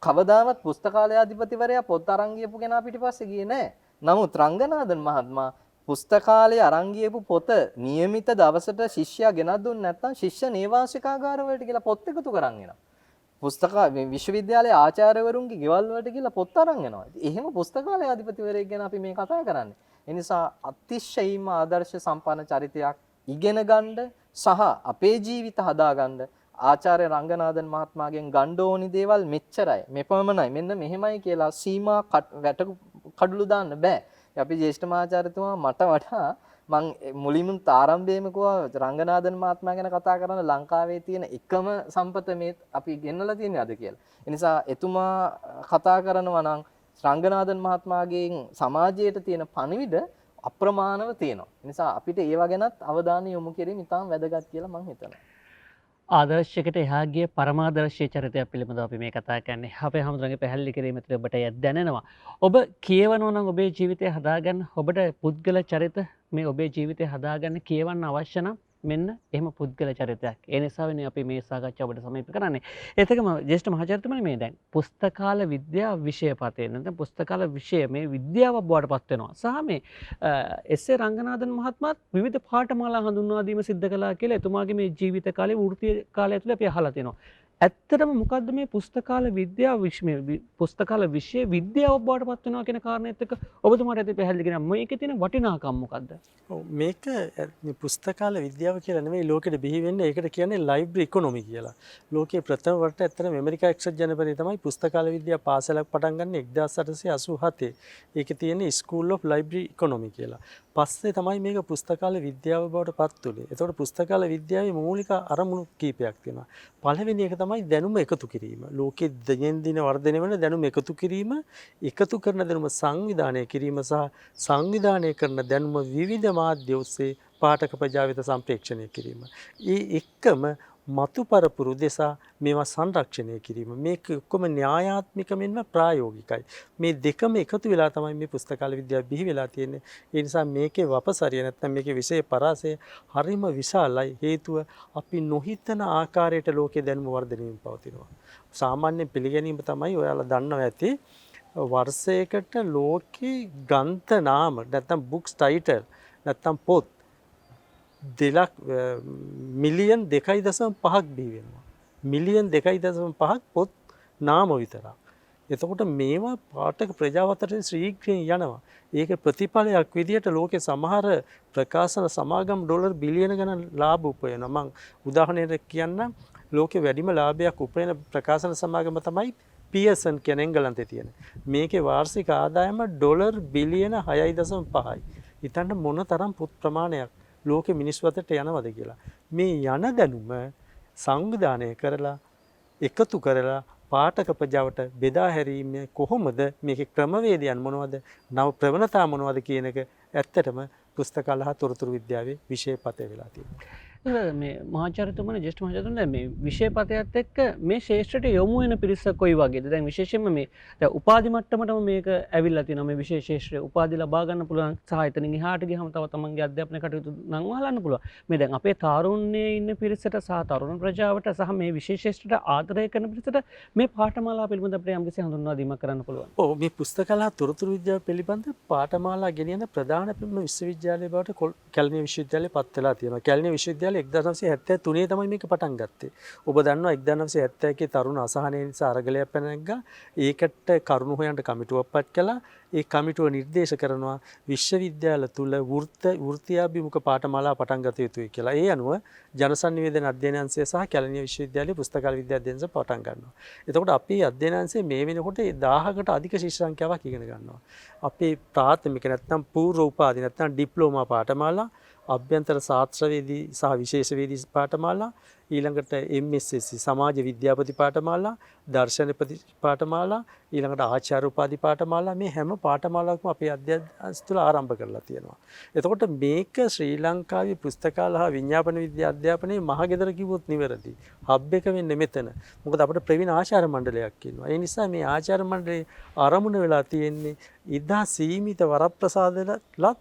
කවදාවත් පුස්තකාලයාධිපතිවරයා පොත අරන් ගියපු කෙනා පිටිපස්සේ ගියේ නැහැ. නමුත් රංගනාදන් මහත්මයා පුස්තකාලේ අරන් ගියපු පොත નિયમિત දවසට ශිෂ්‍යයා ගෙනත් දුන්නේ නැත්නම් ශිෂ්‍ය නේවාසිකාගාර වලට කියලා පොත් එකතු කරන් එනවා. විශ්වවිද්‍යාලයේ ආචාර්යවරුන්ගේ ගෙවල් වලට ගිහලා පොත් අරන් යනවා. එහෙම පුස්තකාලයේ අධිපතිවරයෙක් ගැන අපි මේ කතා කරන්නේ. ඒ නිසා අතිශයින්ම ආදර්ශ සම්පන්න චරිතයක් ඉගෙන ගන්න සහ අපේ ජීවිත හදාගන්න ආචාර්ය රංගනාදන් මහත්මයාගෙන් ගන්න ඕනි දේවල් මෙච්චරයි. මෙපමණයි. මෙන්න මෙහෙමයි කියලා සීමා කඩළු දාන්න බෑ. අපි ජ්‍යෙෂ්ඨ මහාචාර්යතුමා මට වඩා මං මුලින්ම ආරම්භයේම කිව්වා රංගනාදන් මහත්මයා ගැන කතා කරන ලංකාවේ තියෙන එකම සම්පත මේ අපි ගෙන්නලා තියෙන්නේ අද කියලා. ඒ නිසා එතුමා කතා කරනවා නම් රංගනාදන් මහත්මයාගෙන් සමාජයට තියෙන පණිවිඩ අප්‍රමාණව තියෙනවා. ඒ නිසා අපිට ඒව ගැනත් අවධානය යොමු කිරීම ඉතාම වැදගත් කියලා මං හිතනවා. ආදර්ශයකට එහා ගිය පරමාදර්ශී චරිතයක් පිළිබඳව අපි මේ කතා කරන්නේ. අපේ හැමෝටම පැහැදිලි කිරීම තුළ ඔබට දැනෙනවා. ඔබ කියවනවා නම් ඔබේ ජීවිතය හදාගන්න ඔබට පුද්ගල චරිත මේ ඔබේ ජීවිතය හදාගන්න කියවන්න අවශ්‍ය නම් මෙන්න එහෙම පුද්ගල චරිතයක්. ඒ නිසා වෙන්නේ අපි මේ සාකච්ඡාව ඔබට සමීප කරන්නේ. ඒකම ජ්‍යෙෂ්ඨ මහාචාර්යතුමනි මේ දැන් පුස්තකාල විද්‍යාව විෂය පතේ නැත්නම් පුස්තකාල විෂය මේ විද්‍යාව බවට පත් වෙනවා. සහ මේ එස්.ඒ. රංගනාදන් මහත්මයාත් විවිධ පාඨමාලා හඳුන්වා දීම සිද්ධ කළා කියලා එතුමාගේ මේ ජීවිත කාලේ වෘත්තීය කාලය ඇතුළේ අපි අහලා තියෙනවා. ඇත්තටම මොකද්ද මේ පුස්තකාල විද්‍යාව පුස්තකාල විෂය විද්‍යාව බවට පත් වෙනවා කියන කාරණේත් එක්ක ඔබතුමාට ඇති පැහැදිලි කරන්න මේකේ තියෙන වටිනාකම මොකද්ද? ඔව් මේක මේ පුස්තකාල විද්‍යාව කියලා නෙවෙයි ලෝකෙට බිහි වෙන්නේ ඒකට කියන්නේ ලයිබ්‍රරි ඉකොනොමි කියලා. ලෝකයේ ප්‍රථම වරට ඇත්තටම ඇමරිකා එක්සත් ජනපදයේ තමයි පුස්තකාල විද්‍යාව පාසලක් පටන් ගන්න 1887. ඒකේ තියෙන්නේ ස්කූල් ඔෆ් ලයිබ්‍රරි ඉකොනොමි කියලා. පස්සේ තමයි මේක පුස්තකාල විද්‍යාව බවට පත් වුනේ. ඒතකොට පුස්තකාල විද්‍යාවේ මූලික අරමුණු කීපයක් තියෙනවා. පළවෙනි එක තමයි දැනුම එකතු කිරීම. ලෝකයේ දිනෙන් දින වර්ධනය වෙන දැනුම එකතු කිරීම, එකතු කරන දැනුම සංවිධානය කිරීම සහ සංවිධානය කරන දැනුම විවිධ මාධ්‍ය ඔස්සේ පාඨක ප්‍රජාව වෙත සම්ප්‍රේක්ෂණය කිරීම. ඒ එක්කම මතු පරපුරු දෙසා මේවා සංරක්ෂණය කිරීම. මේක ඔක්කොම න්‍යායාත්මක මෙන්ම ප්‍රායෝගිකයි. මේ දෙකම එකතු වෙලා තමයි මේ පුස්තකාල විද්‍යාව බිහි වෙලා තියෙන්නේ. ඒ නිසා මේකේ වපසරිය නැත්නම් මේකේ විෂය පරාසය හරිම විශාලයි. හේතුව අපි නොහිතන ආකාරයට ලෝකයේ දැනුම වර්ධනය වෙමින් පවතිනවා. සාමාන්‍ය පිළිගැනීම තමයි ඔයාලා දන්නවා ඇති වර්ෂයකට ලෝකේ ග්‍රන්ථ නාම නැත්නම් බුක්ස් ටයිටල් නැත්නම් පොත් මිලියන් 2.5ක් බිහි වෙනවා. මිලියන් 2.5ක් පොත් නාම විතරක්. එතකොට මේවා පාඨක ප්‍රජාව අතරේ ශීඝ්‍රයෙන් යනවා. ඒක ප්‍රතිඵලයක් විදිහට ලෝකේ සමහර ප්‍රකාශන සමාගම් ඩොලර් බිලියන ගණන් ලාභ උපයනවා. මම උදාහරණයක් කියන්නම්. ලෝකේ වැඩිම ලාභයක් උපයන ප්‍රකාශන සමාගම තමයි පියර්සන් කියන එංගලන්තේ තියෙන. මේකේ වාර්ෂික ආදායම ඩොලර් බිලියන 6.5යි. හිතන්න මොන තරම් පොත් ප්‍රමාණයක් ලෝකෙ මිනිස්සු අතරට යනවද කියලා. මේ යන දැනුම සංවිධානය කරලා එකතු කරලා පාඨක ප්‍රජාවට බෙදා හැරීම කොහොමද මේකේ ක්‍රමවේදයන් මොනවද නව ප්‍රවණතා මොනවද කියන එක ඇත්තටම පුස්තකාල හා තොරතුරු විද්‍යාවේ විෂය පතේ වෙලා තියෙනවා. මේ මහාචාර්යතුමනි ජ්‍යෙෂ්ඨ මහාචාර්යතුමනි මේ විෂය පතයත් එක්ක මේ ශාස්ත්‍රයට යොමු වෙන පිරිස කොයි වගේද? දැන් විශේෂයෙන්ම මේ දැන් උපාධි මට්ටමටම මේක ඇවිල්ලා තියෙනවා. මේ විශේෂ ශාස්ත්‍රයේ උපාධි ලබා ගන්න පුළුවන් සහ එතනින් එහාට ගියම තව තමන්ගේ අධ්‍යාපන කටයුතු නම් වහලන්න පුළුවන්. මේ දැන් අපේ තරුණයේ ඉන්න පිරිසට සහ තරුණ ප්‍රජාවට සහ මේ විශේෂ ශාස්ත්‍රයට ආදරය කරන පිරිසට මේ පාඨමාලා පිළිබඳ අපිට යම්කිසි හඳුන්වා දීමක් කරන්න පුළුවන්. ඔව් මේ පුස්තකාල හා තොරතුරු විද්‍යාව පිළිබඳ පාඨමාලා ගෙනියන ප්‍රධාන විශ්වවිද්‍යාලය බවට කැලණිය විශ්වවිද්‍යාලය පත් වෙලා තියෙනවා. කැලණිය විශ්වවිද්‍යාලය 1973 තමයි මේක පටන් ගත්තේ. ඔබ දන්නවා 1971 තරුණ අසහනය නිසා අරගලයක් පැනනගා. ඒකට කරුණු හොයන්න කමිටුවක් පත් කළා. ඒ කමිටුව නිර්දේශ කරනවා විශ්වවිද්‍යාල තුල වෘත්තීයාභිමුඛ පාඨමාලා පටන් ගත යුතුයි කියලා. ඒ අනුව ජනසන්නිවේදන අධ්‍යයන අංශය සහ කැලණිය විශ්වවිද්‍යාලයේ පුස්තකාල විද්‍යා අධ්‍යයන අංශය පටන් ගන්නවා. එතකොට අපි අධ්‍යයන අංශයේ මේ වෙනකොට 1000කට අධික ශිෂ්‍ය සංඛ්‍යාවක් ඉගෙන ගන්නවා. අපේ ප්‍රාථමික නැත්නම් පූර්ව උපාධි නැත්නම් ඩිප්ලෝමා පාඨමාලා අභ්‍යන්තර ශාස්ත්‍රවේදී සහ විශේෂවේදී පාඨමාලා ඊළඟට MSc සමාජ විද්‍යාපති පාඨමාලා, දර්ශන පාඨමාලා, ඊළඟට ආචාර්ය උපාධි පාඨමාලා මේ හැම පාඨමාලාවක්ම අපේ අධ්‍යාපනය තුළ ආරම්භ කරලා තියෙනවා. එතකොට මේක ශ්‍රී ලංකාවේ පුස්තකාල හා විඥාපන විද්‍යා අධ්‍යාපනයේ මහගෙදර කිව්වොත් නිවැරදි. හබ් එක වෙන්නේ මෙතන. මොකද අපිට ප්‍රවීණ ආචාර්ය මණ්ඩලයක් ඉන්නවා. ඒ නිසා මේ ආචාර්ය මණ්ඩලයේ ආරමුණ වෙලා තියෙන්නේ ඉදා සීමිත වරප්‍රසාදලත්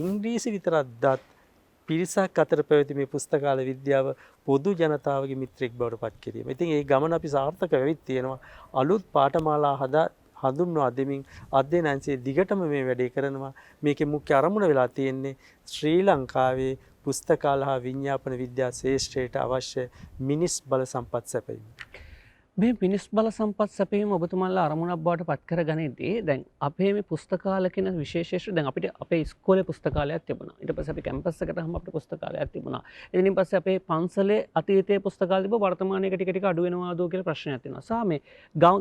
ඉංග්‍රීසි විතරක් දත් පිරිසක් අතර පැවති මේ පුස්තකාල විද්‍යාව පොදු ජනතාවගේ මිත්‍රෙක් බවට පත් කිරීම. ඉතින් ඒ ගමන අපි සාර්ථක වෙවිත් තියෙනවා. අලුත් පාඨමාලා හඳුන්වා දෙමින් අධ්‍යයන අංශයේ දිගටම මේ වැඩේ කරනවා. මේකේ මුඛ්‍ය අරමුණ වෙලා තියෙන්නේ ශ්‍රී ලංකාවේ පුස්තකාල හා විඥාපන විද්‍යා ශාස්ත්‍රයට අවශ්‍ය මිනිස් බල සම්පත් සැපයීම. මේ මිනිස් බල සම්පත් සැපීම ඔබතුමාලා අරමුණක් බවට පත් කර ගනිද්දී දැන් අපේ මේ පුස්තකාල කියන විශේෂ දැන් අපිට අපේ ඉස්කෝලේ පුස්තකාලයක් තිබුණා. ඊට පස්සේ අපි කැම්පස් එකට ගියාම අපිට පුස්තකාලයක් තිබුණා. ඊට පස්සේ අපේ පන්සලේ අතීතයේ පුස්තකාල තිබ්බ වර්තමානයේ ටික ටික අඩු වෙනවාදෝ කියලා ප්‍රශ්නයක් තියෙනවා. සහ මේ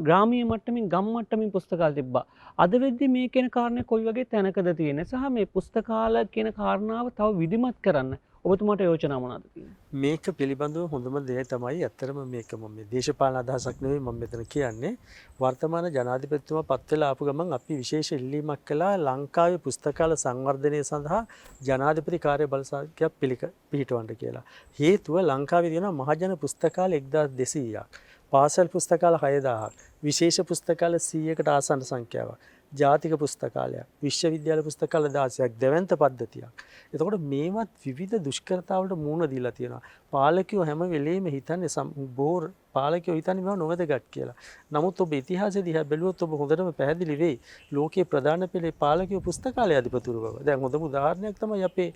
ග්‍රාමීය මට්ටමින් ගම් මට්ටමින් පුස්තකාල තිබ්බා. අද වෙද්දී මේ කියන කාරණේ කොයි වගේ තැනකද තියෙන්නේ? සහ මේ පුස්තකාල කියන කාරණාව තව විධිමත් කරන්න ඔබතුමාට යෝජනා මොනවද තියෙන්නේ? මේක පිළිබඳව හොඳම දේ තමයි ඇත්තටම මේක මම මේ දේශපාලන අදහසක් නෙවෙයි මම මෙතන කියන්නේ වර්තමාන ජනාධිපතිතුමා පත් වෙලා ආපු ගමන් අපි විශේෂ ඉල්ලීමක් කළා ලංකාවේ පුස්තකාල සංවර්ධනය සඳහා ජනාධිපති කාර්ය බලසාකයක් පිහිටවන්න කියලා. හේතුව ලංකාවේ තියෙන මහජන පුස්තකාල 1200ක්, පාසල් පුස්තකාල 6000ක්, විශේෂ පුස්තකාල 100කට ආසන්න සංඛ්‍යාවක්, ජාතික පුස්තකාලයක්, විශ්වවිද්‍යාල පුස්තකාල 16ක්, දෙවන්ත පද්ධතියක්. එතකොට මේවත් විවිධ දුෂ්කරතාවලට මුහුණ දීලා තියෙනවා. පාලකයෝ හැම වෙලෙම හිතන්නේ බෝර් පාලකයෝ හිතන්නේ මේවා නොවැදගත් කියලා. නමුත් ඔබ ඉතිහාසය දිහා බැලුවොත් ඔබ හොඳටම පැහැදිලි වෙයි. ලෝකයේ ප්‍රධාන පෙළේ පාලකයෝ පුස්තකාලය අධිපතිවරු බව. දැන් හොඳම උදාහරණයක් තමයි අපේ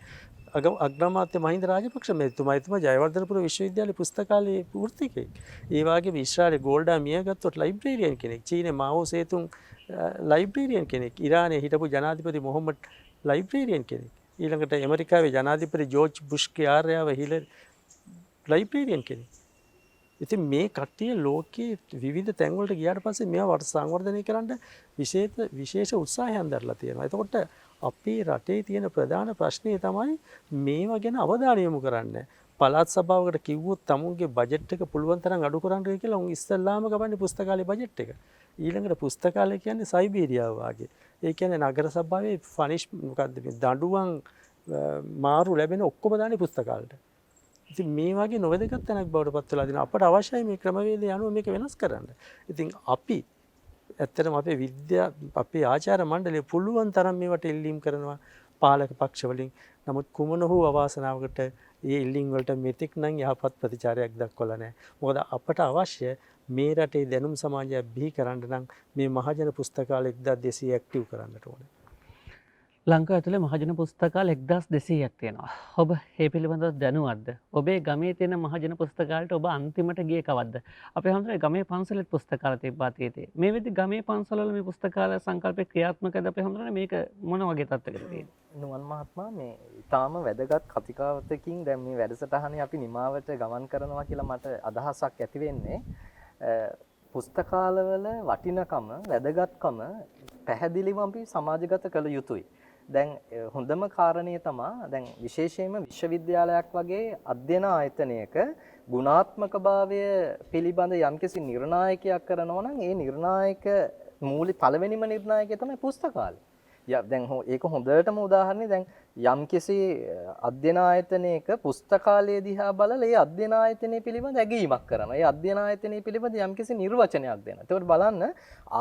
අග්‍රාමාත්‍ය මහින්ද රාජපක්ෂ මැතිතුමා ජයවර්ධනපුර විශ්වවිද්‍යාලයේ පුස්තකාලයේ වෘත්තිකයෙක්. ඒ වගේම ඊශ්‍රායලයේ ගෝල්ඩා මිය ගත්තොත් ලයිබ්‍රේරියන් කෙනෙක්. චීනයේ මාවෝ සේතුන් ලයිබ්‍රේරියන් කෙනෙක්. ඉරානයේ හිටපු ජනාධිපති මොහොමඩ් ලයිබ්‍රේරියන් කෙනෙක්. ඊළඟට ඇමරිකාවේ ජනාධිපති ජෝර්ජ් බුෂ්ගේ ආර්යාව හිලරි ලයිබ්‍රේරියන් කෙනෙක්. ඉතින් මේ කට්ටිය ලෝකයේ විවිධ තැන්වලට ගියාට පස්සේ මේවා සංවර්ධනය කරන්න විශේෂ උත්සාහයක් දරලා තියෙනවා. එතකොට අපේ රටේ තියෙන ප්‍රධාන ප්‍රශ්නේ තමයි මේවා ගැන අවධානය යොමු කරන්න. පළාත් සභාවකට කිව්වොත් තමුන්ගේ බජට් එක පුළුවන් තරම් අඩු කරන්න කියලා උන් ඉස්සල්ලාම ගවන්නේ පුස්තකාලේ බජට් එක. ඊළඟට පුස්තකාලය කියන්නේ සයිබීරියාව වගේ. ඒ කියන්නේ නගර සභාවේ මොකද්ද මේ දඬුවම් මාරු ලැබෙන ඔක්කොම දාන්නේ පුස්තකාලට. ඉතින් මේ වගේ නොවැදගත් තැනක් බවට පත් වෙලා දිනවා. අපට අවශ්‍යයි මේ ක්‍රමවේදය අනුව මේක වෙනස් කරන්න. ඉතින් අපි ඇත්තටම අපේ ආචාර්ය මණ්ඩලය පුළුවන් තරම් මේවට ඉල්ලීම් කරනවා පාලක පක්ෂ වලින්. නමුත් කුමන හෝ අවාසනාවකට ඒ ඉල්ලීම් වලට මෙතෙක් නම් යහපත් ප්‍රතිචාරයක් දක්වලා නැහැ. මොකද අපට අවශ්‍ය මේ රටේ දැනුම් සමාජයක් බිහි කරන්න නම් මේ මහජන පුස්තකාල 1200 ඇක්ටිව් කරන්නට ඕනේ. ලංකාව ඇතුලේ මහජන පුස්තකාල 1200ක් තියෙනවා. ඔබ මේ පිළිබඳව දැනුවත්ද? ඔබේ ගමේ තියෙන මහජන පුස්තකාලයට ඔබ අන්තිමට ගියේ කවද්ද? අපේ හැමෝටම ගමේ පන්සලෙත් පුස්තකාල තිබ්බා තියෙන්නේ. මේ වෙද්දි ගමේ පන්සල්වල මේ පුස්තකාල සංකල්පේ ක්‍රියාත්මකද අපේ හැමෝටම මේක මොන වගේ තත්ත්වයකද තියෙන්නේ? නුවන් මහත්මයා මේ ඊටාම වැදගත් කතිකාවතකින් දැන් මේ වැඩසටහනේ අපි නිමාවට ගමන් කරනවා කියලා මට අදහසක් ඇති වෙන්නේ. පුස්තකාලවල වටිනකම වැදගත්කම පැහැදිලිව අපි සමාජගත කළ යුතුයි. දැන් හොඳම කාරණේ තමයි දැන් විශේෂයෙන්ම විශ්වවිද්‍යාලයක් වගේ අධ්‍යයන ආයතනයක ගුණාත්මකභාවය පිළිබඳ යම්කිසි නිර්ණායකයක් කරනවා නම් ඒ නිර්ණායක පළවෙනිම නිර්ණායකය තමයි පුස්තකාලය. දැන් ඒක හොඳටම උදාහරණේ දැන් යම්කිසි අධ්‍යයන ආයතනයක පුස්තකාලය දිහා බලලා ඒ අධ්‍යයන ආයතනය පිළිබඳ ඇගීමක් කරනවා. ඒ අධ්‍යයන ආයතනය පිළිබඳ යම්කිසි නිර්වචනයක් දෙනවා. ඒකට බලන්න